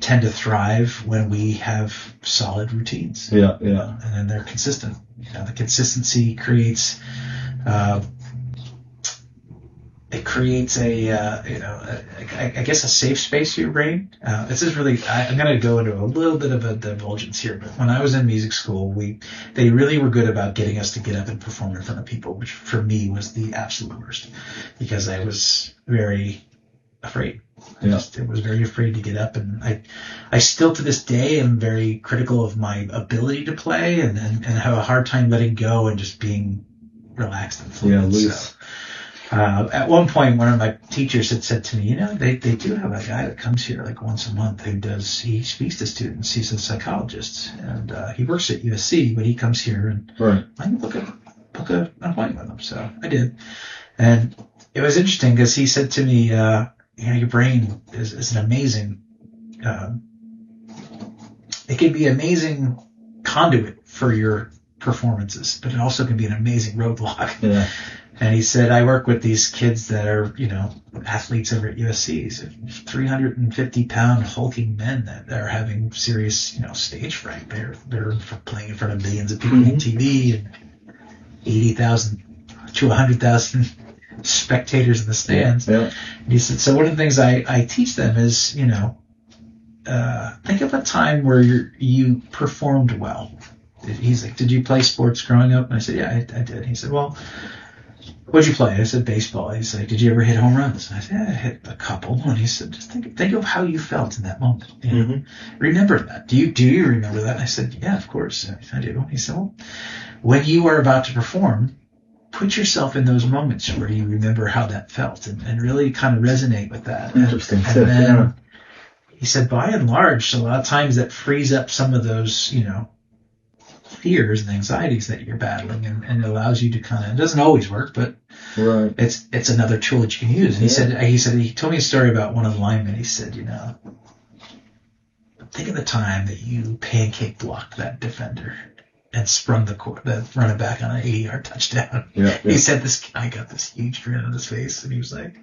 tend to thrive when we have solid routines. Yeah. And then they're consistent. The consistency creates, I guess a safe space for your brain. This is really, I'm going to go into a little bit of a divulgence here, but when I was in music school, they really were good about getting us to get up and perform in front of people, which for me was the absolute worst because I was very afraid. I was very afraid to get up, and I still to this day am very critical of my ability to play and have a hard time letting go and just being relaxed and fluid. Yeah, loose. So, at one point, one of my teachers had said to me, they do have a guy that comes here like once a month he speaks to students. He's a psychologist, and he works at USC, but he comes here and I can book an appointment with him. So I did. And it was interesting because he said to me, your brain is an amazing, it can be an amazing conduit for your performances, but it also can be an amazing roadblock. Yeah. And he said, I work with these kids that are, athletes over at USC, 350-pound hulking men that are having serious, stage fright. They're playing in front of millions of people on TV and 80,000 to 100,000 spectators in the stands. Yeah. And he said, so one of the things I teach them is, think of a time where you performed well. He's like, did you play sports growing up? And I said, yeah, I did. He said, well, what'd you play? I said, baseball. He's like, did you ever hit home runs? And I said, yeah, I hit a couple. And he said, just think of how you felt in that moment. Remember that. Do you remember that? And I said, yeah, of course I do. He said, well, when you are about to perform, put yourself in those moments where you remember how that felt and really kind of resonate with that. Interesting. And then he said, by and large, a lot of times that frees up some of those, fears and anxieties that you're battling, and it allows you to kind of, it doesn't always work, but it's another tool that you can use. And he told me a story about one of the linemen. He said, think of the time that you pancake blocked that defender and sprung the running back on an 80-yard touchdown. Yeah. He said this guy got this huge grin on his face, and he was like,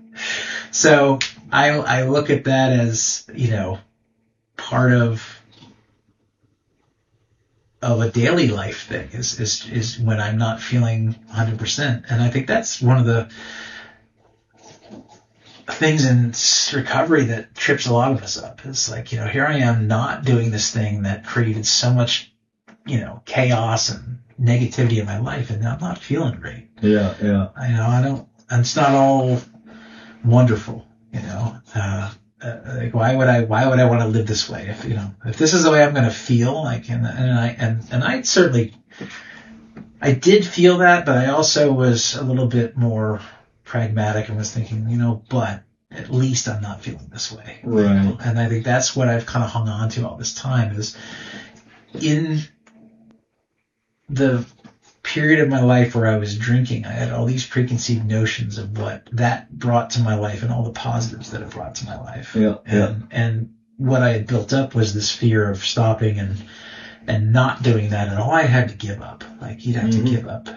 so I look at that as, part of a daily life thing is when I'm not feeling 100%. And I think that's one of the things in recovery that trips a lot of us up. It's like, here I am not doing this thing that created so much, chaos and negativity in my life, and I'm not feeling great. Yeah. It's not all wonderful, like why would I want to live this way if this is the way I'm going to feel, like, and I certainly, I did feel that, but I also was a little bit more pragmatic and was thinking, but at least I'm not feeling this way. Right. And I think that's what I've kind of hung on to all this time is in the period of my life where I was drinking, I had all these preconceived notions of what that brought to my life and all the positives that it brought to my life. And what I had built up was this fear of stopping and not doing that. And all I had to give up, like you'd have to give up,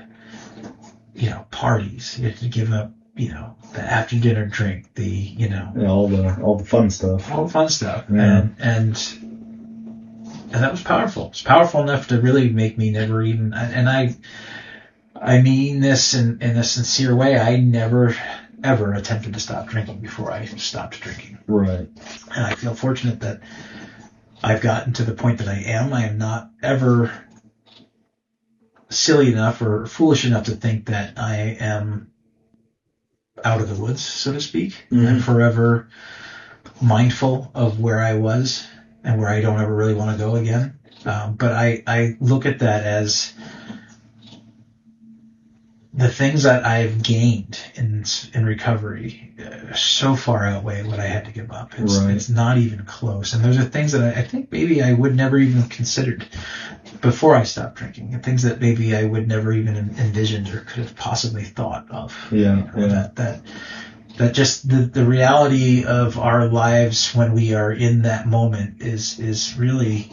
parties. You have to give up, the after dinner drink, all the fun stuff. All the fun stuff. Yeah. And that was powerful. It's powerful enough to really make me never even, and I mean this in a sincere way, I never, ever attempted to stop drinking before I stopped drinking. Right. And I feel fortunate that I've gotten to the point that I am. I am not ever silly enough or foolish enough to think that I am out of the woods, so to speak. I'm forever mindful of where I was and where I don't ever really want to go again. But I look at that as the things that I've gained in recovery so far outweigh what I had to give up. It's not even close. And those are things that I think maybe I would never even considered before I stopped drinking, and things that maybe I would never even envisioned or could have possibly thought of. That just the reality of our lives when we are in that moment is really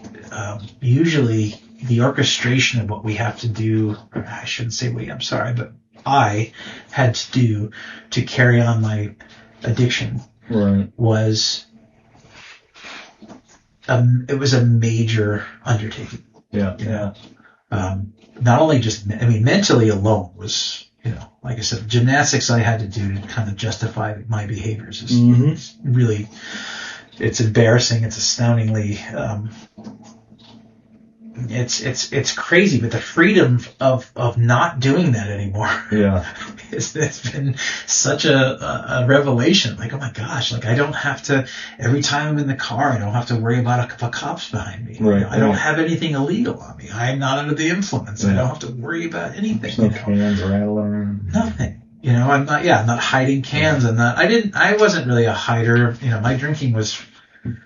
usually the orchestration of what we have to do. Or I shouldn't say we, I'm sorry, but I had to do to carry on my addiction was it was a major undertaking. Not only just, I mean, mentally alone was, like I said, gymnastics I had to do to kind of justify my behaviors is really, it's embarrassing. It's astoundingly, it's crazy, but the freedom of not doing that anymore. It's been such a revelation. Like, oh my gosh, like I don't have to, every time I'm in the car, I don't have to worry about a cops behind me. I don't have anything illegal on me. I'm not under the influence. I don't have to worry about anything. No cans rattling. Nothing. I'm not hiding cans. I wasn't really a hider. My drinking was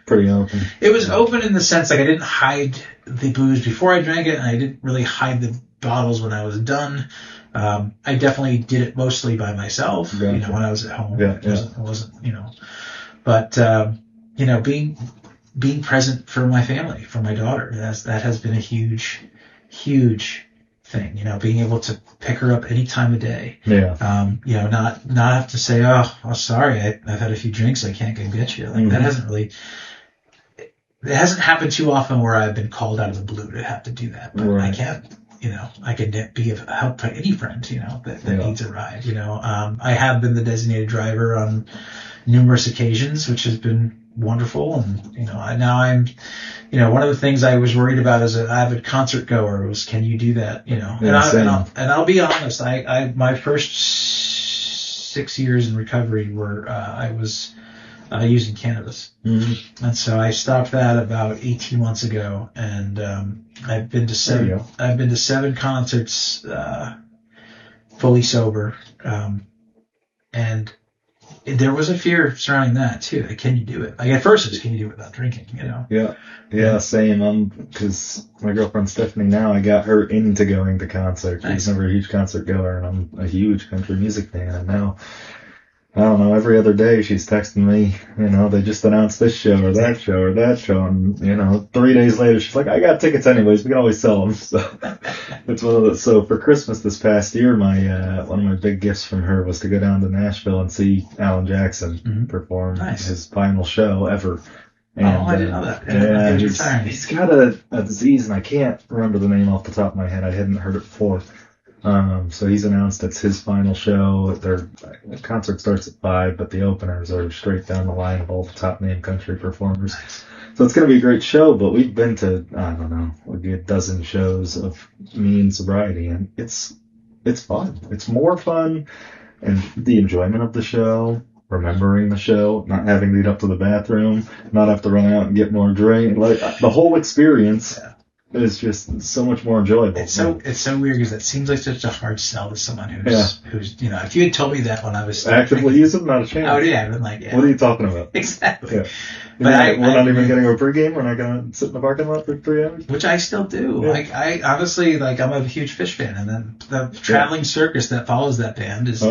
pretty open. It was open in the sense like I didn't hide the booze before I drank it, and I didn't really hide the bottles when I was done. I definitely did it mostly by myself, when I was at home. It wasn't, but being present for my family, for my daughter, that has been a huge, huge thing. Being able to pick her up any time of day. Not have to say, oh sorry, I've had a few drinks, I can't go get you. Like that it hasn't happened too often where I've been called out of the blue to have to do that. But I can't, I can be of help to any friend, that needs a ride. I have been the designated driver on numerous occasions, which has been wonderful. And, now I'm, one of the things I was worried about as an avid concert goer was, can you do that? And I'll be honest, my first 6 years in recovery were, I was using cannabis. And so I stopped that about 18 months ago, and I've been to 7 concerts fully sober, and there was a fear surrounding that too. Like, can you do it? Like at first, it's can you do it without drinking? Same. Because my girlfriend Stephanie now, I got her into going to concerts. She's never a huge concert goer, and I'm a huge country music fan, and now, I don't know, every other day she's texting me, they just announced this show or that show or that show, and, 3 days later she's like, I got tickets anyways, we can always sell them. So it's one of those. So for Christmas this past year, one of my big gifts from her was to go down to Nashville and see Alan Jackson perform his final show ever. And, I didn't know that. He's got a disease, and I can't remember the name off the top of my head. I hadn't heard it before. So he's announced it's his final show. The concert starts at 5, but the openers are straight down the line of all the top name country performers. So it's going to be a great show, but we've been to, I don't know, a dozen shows of me and sobriety, and it's fun. It's more fun, and the enjoyment of the show, remembering the show, not having to get up to the bathroom, not have to run out and get more drink, like the whole experience. It's just so much more enjoyable. It's so weird because it seems like such a hard sell to someone who's if you had told me that when I was actively using, not a chance. Oh yeah, I've been like, what are you talking about? Exactly. Yeah. But we're not even getting a pregame. We're not going to sit in the parking lot for 3 hours. Which I still do. Yeah. I honestly, I'm a huge Fish fan, and then the traveling circus that follows that band is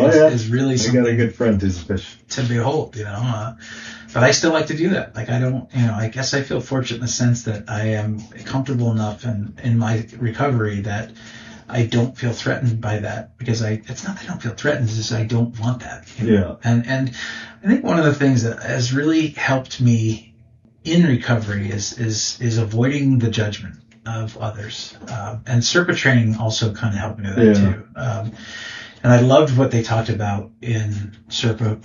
really something. I got a good friend who's a Fish to behold, But I still like to do that. Like, I don't, I guess I feel fortunate in the sense that I am comfortable enough in my recovery that I don't feel threatened by that, because it's not that I don't feel threatened, it's just I don't want that. And I think one of the things that has really helped me in recovery is avoiding the judgment of others. And Serpa training also kind of helped me with that too. And I loved what they talked about in Serpa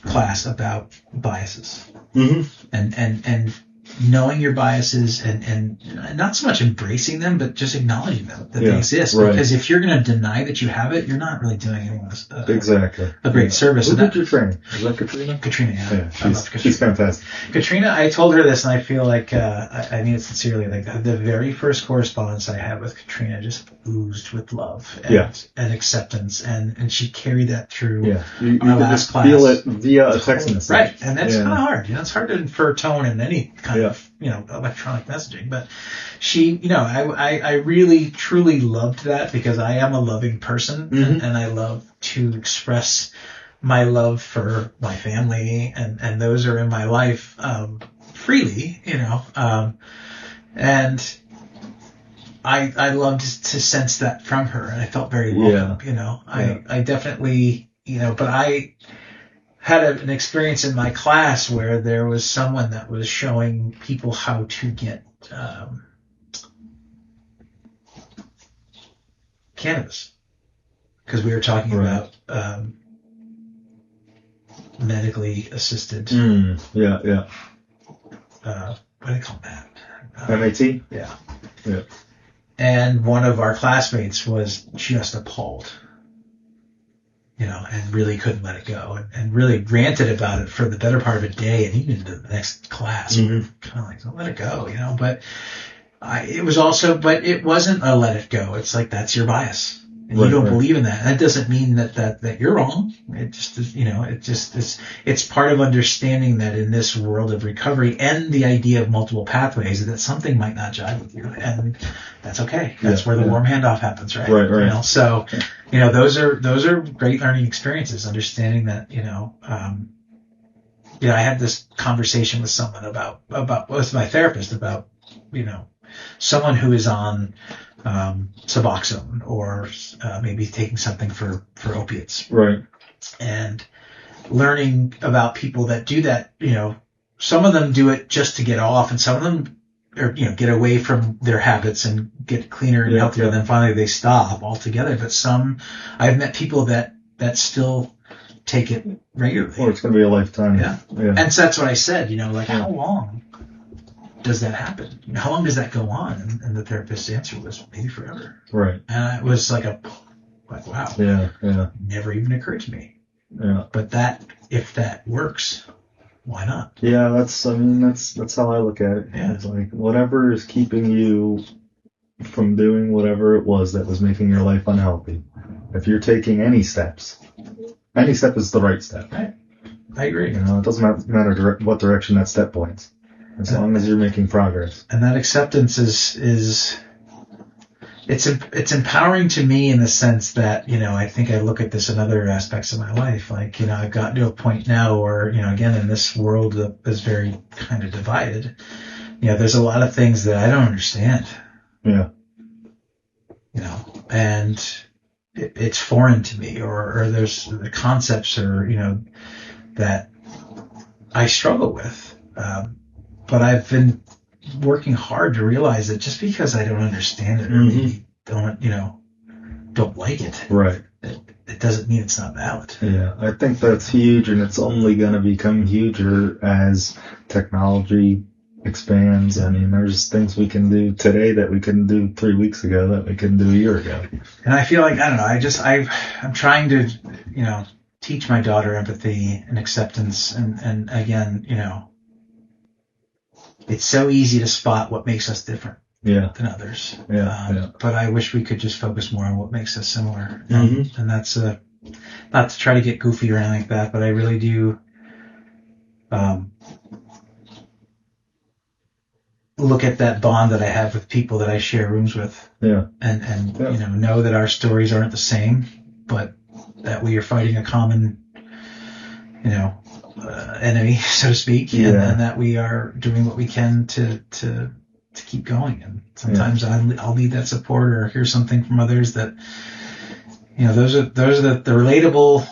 class about biases. And knowing your biases and not so much embracing them, but just acknowledging them, that they exist. Right. Because if you're going to deny that you have it, you're not really doing anyone a great service. Who did you train? Is that Katrina? Katrina, yeah. She's fantastic. Katrina, I told her this, and I feel like I mean it sincerely. Like the very first correspondence I had with Katrina just oozed with love and acceptance, and she carried that through. Yeah, you our could last just class. feel it via a text message. Right, and that's kind of hard. It's hard to infer tone in any kind of electronic messaging. But she, I really truly loved that, because I am a loving person, and I love to express my love for my family and those who are in my life freely, and I loved to sense that from her, and I felt very welcome. I definitely, but I had an experience in my class where there was someone that was showing people how to get cannabis, because we were talking about medically assisted. What do you call that? MAT? Yeah. Yeah. And one of our classmates was just appalled, and really couldn't let it go, and really ranted about it for the better part of a day, and even into the next class. Kind of like, don't let it go, but it wasn't a let it go. It's like, that's your bias. And you don't believe in that. That doesn't mean that you're wrong. It just is, it's part of understanding that in this world of recovery and the idea of multiple pathways, that something might not jive with you, and that's okay. That's where the warm handoff happens, right? Right. So, those are great learning experiences. Understanding that, I had this conversation with someone about with my therapist about, someone who is on Suboxone, or maybe taking something for opiates. Right. And learning about people that do that, some of them do it just to get off, and some of them get away from their habits and get cleaner and healthier, and then finally they stop altogether. But I've met people that still take it regularly. Or it's going to be a lifetime. Yeah. And so that's what I said, how long does that happen? How long does that go on? And the therapist's answer was maybe forever. Right. And it was like wow. Yeah. Never even occurred to me. Yeah. But if that works, why not? Yeah, that's how I look at it. Yeah. It's like, whatever is keeping you from doing whatever it was that was making your life unhealthy. If you're taking any steps, any step is the right step. Right. I agree. It doesn't matter what direction that step points, as long as you're making progress. And that acceptance is it's empowering to me in the sense that, I think I look at this in other aspects of my life. Like, I've gotten to a point now where, again, in this world that is very kind of divided, there's a lot of things that I don't understand. Yeah. And it's foreign to me, or there's the concepts that I struggle with. But I've been working hard to realize that just because I don't understand it, or maybe don't like it, right, it doesn't mean it's not valid. Yeah, I think that's huge, and it's only going to become huger as technology expands. I mean, there's things we can do today that we couldn't do 3 weeks ago that we couldn't do a year ago. And I feel like, I don't know, I'm trying to, teach my daughter empathy and acceptance, and again, it's so easy to spot what makes us different than others. But I wish we could just focus more on what makes us similar. And that's not to try to get goofy or anything like that, but I really do look at that bond that I have with people that I share rooms with. And know that our stories aren't the same, but that we are fighting a common, enemy, so to speak, and that we are doing what we can to keep going. And sometimes I'll need that support or hear something from others that, those are the relatable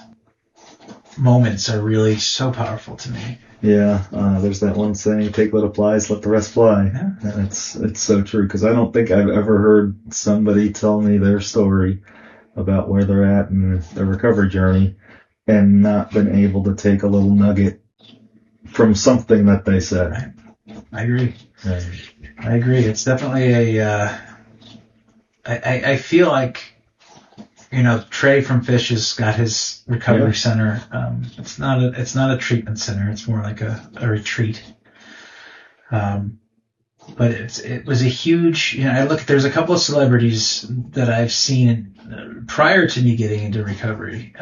moments are really so powerful to me. There's that one saying, take what applies, let the rest fly. And it's so true, because I don't think I've ever heard somebody tell me their story about where they're at in their recovery journey and not been able to take a little nugget from something that they said. Right. I agree. And, I agree. It's definitely I feel like, Trey from Fish has got his recovery center. It's not a treatment center. It's more like a retreat. But it was a huge, there's a couple of celebrities that I've seen prior to me getting into recovery,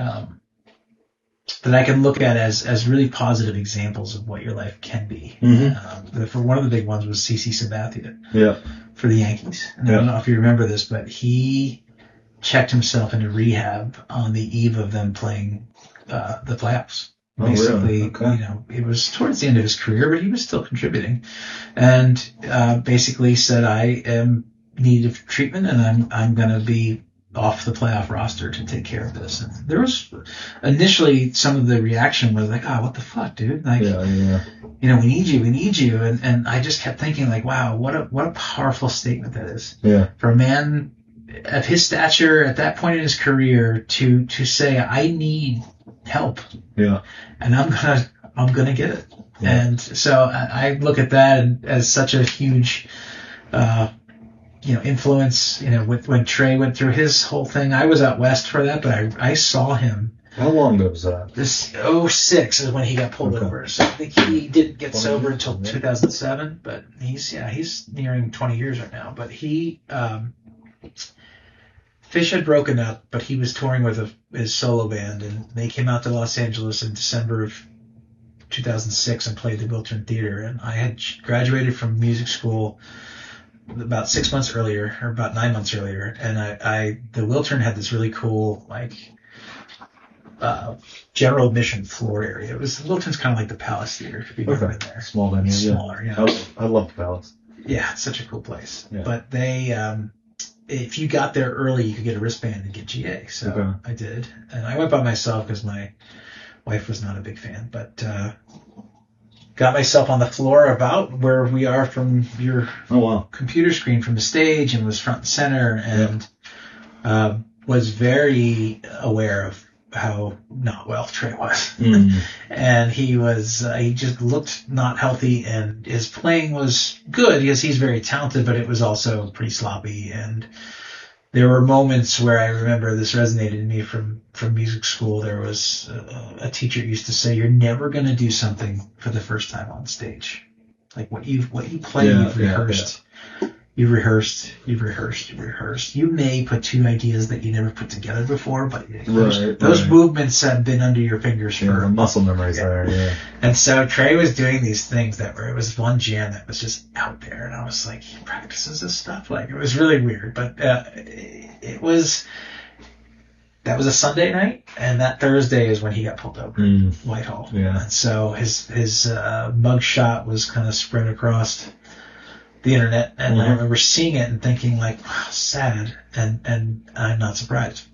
that I can look at as really positive examples of what your life can be. For one of the big ones was CC Sabathia. Yeah. For the Yankees. And I don't know if you remember this, but he checked himself into rehab on the eve of them playing the playoffs. Basically, really? Okay. It was towards the end of his career, but he was still contributing, and basically said, "I am needed treatment, and I'm going to be off the playoff roster to take care of this." And there was initially some of the reaction was like, "Oh, what the fuck, dude? Like, we need you," and I just kept thinking like, "Wow, what a powerful statement that is." Yeah. For a man of his stature at that point in his career to say, "I need help." Yeah. And I'm gonna get it. Yeah. And so I look at that as such a huge, influence. When Trey went through his whole thing, I was out west for that, but I saw him. How long ago was that? This 06 is when he got pulled over. So I think he didn't get sober until 2007, but he's nearing 20 years right now. But Fish had broken up, but he was touring with his solo band, and they came out to Los Angeles in December of 2006 and played the Wiltern Theater. And I had graduated from music school about 6 months earlier, or about 9 months earlier, and the Wiltern had this really cool general admission floor area. Wiltern's kind of like the Palace Theater, if you've ever been there. Small venue. Smaller, yeah. I love the Palace. Yeah, it's such a cool place. Yeah. But they, if you got there early, you could get a wristband and get GA. So I did. And I went by myself because my wife was not a big fan. But got myself on the floor about where we are from your computer screen from the stage, and was front and center, and was very aware of how not well Trey was. And he just looked not healthy, and his playing was good because he's very talented, but it was also pretty sloppy. And there were moments where I remember this resonated in me from music school. There was a teacher used to say, "You're never going to do something for the first time on stage. Like what you play, you've rehearsed. You've rehearsed. You may put two ideas that you never put together before, but those movements have been under your fingers for the muscle memory's there. Yeah. And so Trey was doing these things it was one jam that was just out there, and I was like, he practices this stuff. Like, it was really weird, but that was a Sunday night, and that Thursday is when he got pulled over in Whitehall. Yeah. And so his mug shot was kind of spread across the internet, and I remember seeing it and thinking like, wow, sad, and I'm not surprised.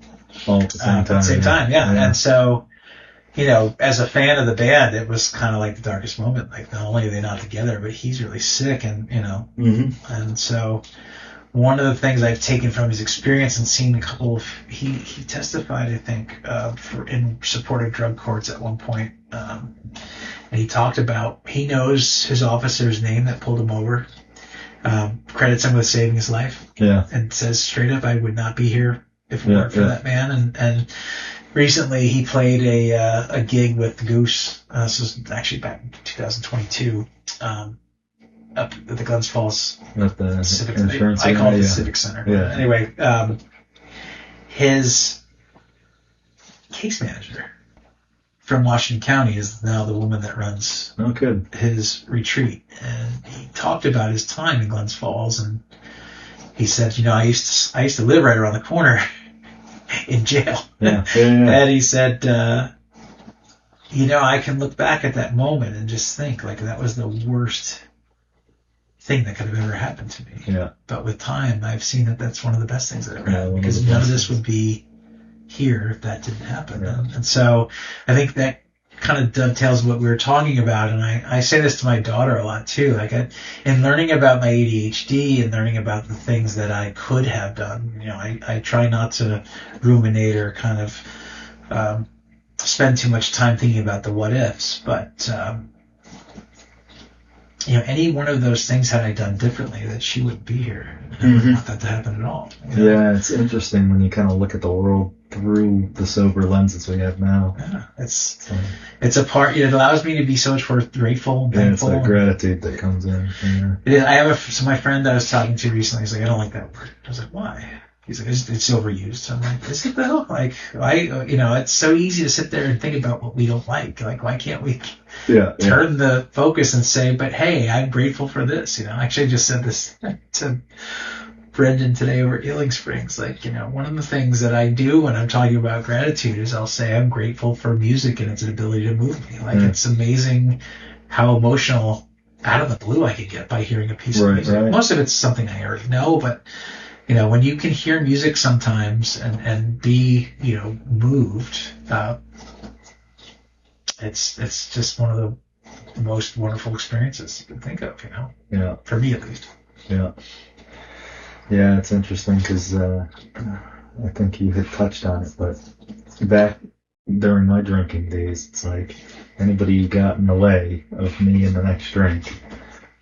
All at the same time. At the same time, yeah. And so, as a fan of the band, it was kind of like the darkest moment. Like, not only are they not together, but he's really sick, and and so one of the things I've taken from his experience and seen a couple of, he testified, I think, in support of drug courts at one point, and he talked about, he knows his officer's name that pulled him over. Credits him with saving his life. Yeah. And says straight up, I would not be here if it weren't for that man. And recently he played a gig with Goose. This was actually back in 2022. Up at the Glens Falls Civic Center. I call it the Civic Center. Yeah. Anyway, his case manager from Washington County is now the woman that runs his retreat. And he talked about his time in Glens Falls, and he said, I used to live right around the corner in jail. Yeah. And he said, I can look back at that moment and just think like that was the worst thing that could have ever happened to me. Yeah. But with time, I've seen that that's one of the best things that ever happened, because none of this would be here if that didn't happen. Yeah. And so I think that kind of dovetails what we were talking about. And I say this to my daughter a lot too. Like, in learning about my ADHD and learning about the things that I could have done, I try not to ruminate or kind of spend too much time thinking about the what ifs. But any one of those things had I done differently, that she wouldn't be here. I never want that to happen at all. Yeah, it's interesting when you kind of look at the world through the sober lenses we have now. Yeah, it's a part. It allows me to be so much more grateful and thankful. Yeah, it's that gratitude that comes in. Yeah. It is. I have my friend that I was talking to recently. He's like, I don't like that word. I was like, why? He's like, it's overused. I'm like, is it though? Like, it's so easy to sit there and think about what we don't like. Like, why can't we turn the focus and say, but hey, I'm grateful for this. I actually just said this to Brendan today over at Healing Springs. Like, one of the things that I do when I'm talking about gratitude is I'll say I'm grateful for music and its ability to move me. Like, it's amazing how emotional out of the blue I could get by hearing a piece of music. Right. Most of it's something I already know, but when you can hear music sometimes and be, moved, it's just one of the most wonderful experiences you can think of, Yeah. For me, at least. Yeah. Yeah, it's interesting because I think you had touched on it, but back during my drinking days, it's like anybody who got in the way of me and the next drink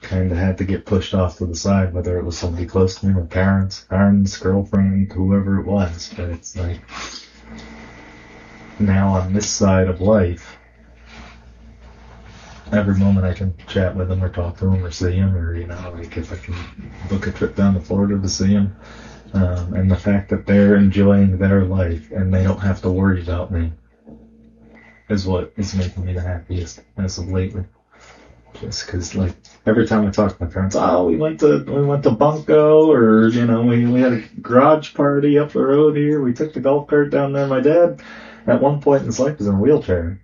kind of had to get pushed off to the side, whether it was somebody close to me, my parents, friends, girlfriend, whoever it was. But it's like now on this side of life, every moment I can chat with them or talk to them or see them, or like if I can book a trip down to Florida to see them, and the fact that they're enjoying their life and they don't have to worry about me is what is making me the happiest as of lately. Just because, like, every time I talk to my parents, we went to Bunko, or we had a garage party up the road here. We took the golf cart down there. My dad, at one point in his life, was in a wheelchair.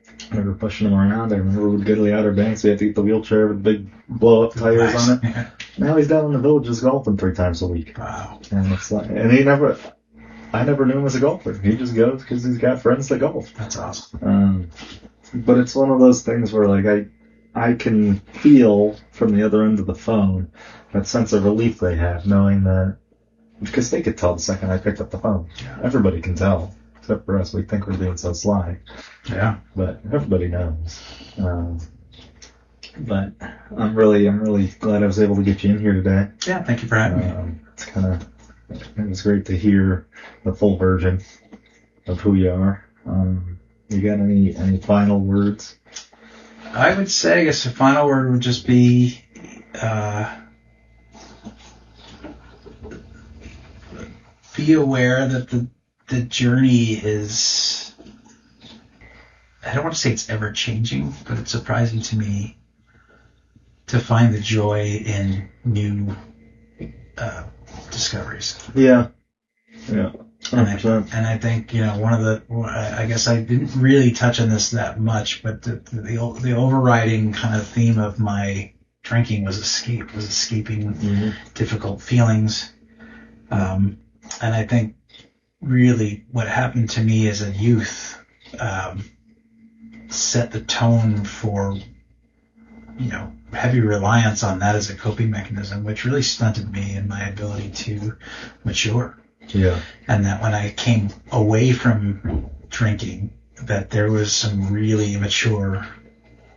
I remember pushing him around. I remember we'd go to the Outer Banks. We had to get the wheelchair with big blow-up tires on it. Yeah. Now he's down in the villages golfing 3 times a week. Wow! And it's like, I never knew him as a golfer. He just goes because he's got friends that golf. That's awesome. But it's one of those things where, like, I can feel from the other end of the phone that sense of relief they have, knowing that, because they could tell the second I picked up the phone. Yeah. Everybody can tell, except for us. We think we're being so sly. Yeah. But everybody knows. But I'm really glad I was able to get you in here today. Yeah, thank you for having me. It was great to hear the full version of who you are. You got any final words? I would say, I guess the final word would just be be aware that the journey is, I don't want to say it's ever changing, but it's surprising to me to find the joy in new discoveries. Yeah. Yeah. 100%. And I think, one of the, I guess I didn't really touch on this that much, but the overriding kind of theme of my drinking was escaping difficult feelings. And I think really what happened to me as a youth set the tone for, heavy reliance on that as a coping mechanism, which really stunted me in my ability to mature. Yeah. And that when I came away from drinking, that there was some really immature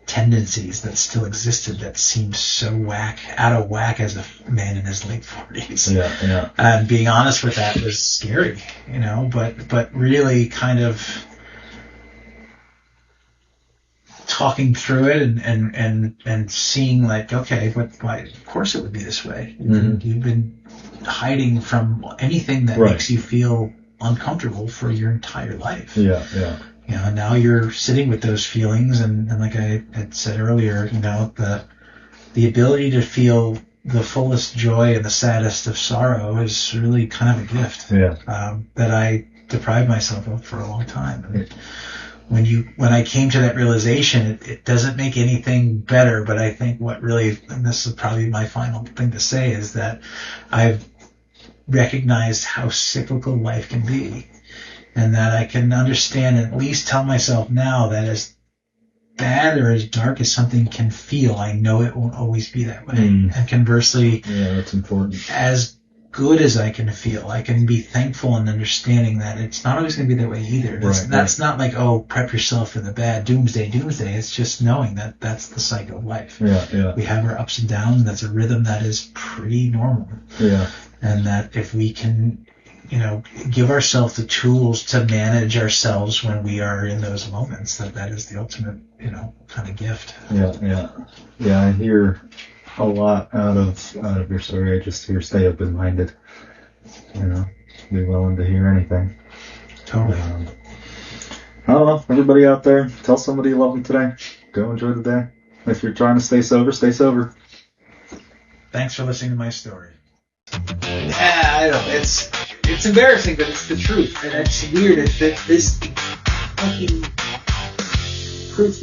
tendencies that still existed that seemed so out of whack as a man in his late 40s. Yeah, yeah. And being honest with that was scary, but really kind of talking through it and seeing like, okay, why, of course it would be this way. You've been hiding from anything that makes you feel uncomfortable for your entire life. Yeah, yeah. Now you're sitting with those feelings, and like I had said earlier, the ability to feel the fullest joy and the saddest of sorrow is really kind of a gift. Yeah. That I deprived myself of for a long time. And when I came to that realization, it doesn't make anything better, but I think what really, and this is probably my final thing to say, is that I've recognized how cyclical life can be, and that I can understand and at least tell myself now that as bad or as dark as something can feel, I know it won't always be that way. And conversely, yeah, that's important. As good as I can feel, I can be thankful and understanding that it's not always going to be that way either. That's not like, oh, prep yourself for the bad, doomsday. It's just knowing that that's the cycle of life. Yeah. We have our ups and downs. That's a rhythm that is pretty normal. Yeah. And that if we can, give ourselves the tools to manage ourselves when we are in those moments, that is the ultimate, kind of gift. Yeah. I hear a lot out of your story. I just hear stay open-minded. Be willing to hear anything. Totally. I don't know. Everybody out there, tell somebody you love them today. Go enjoy the day. If you're trying to stay sober, stay sober. Thanks for listening to my story. I don't know. It's embarrassing, but it's the truth, and it's weird. It's this fucking proof.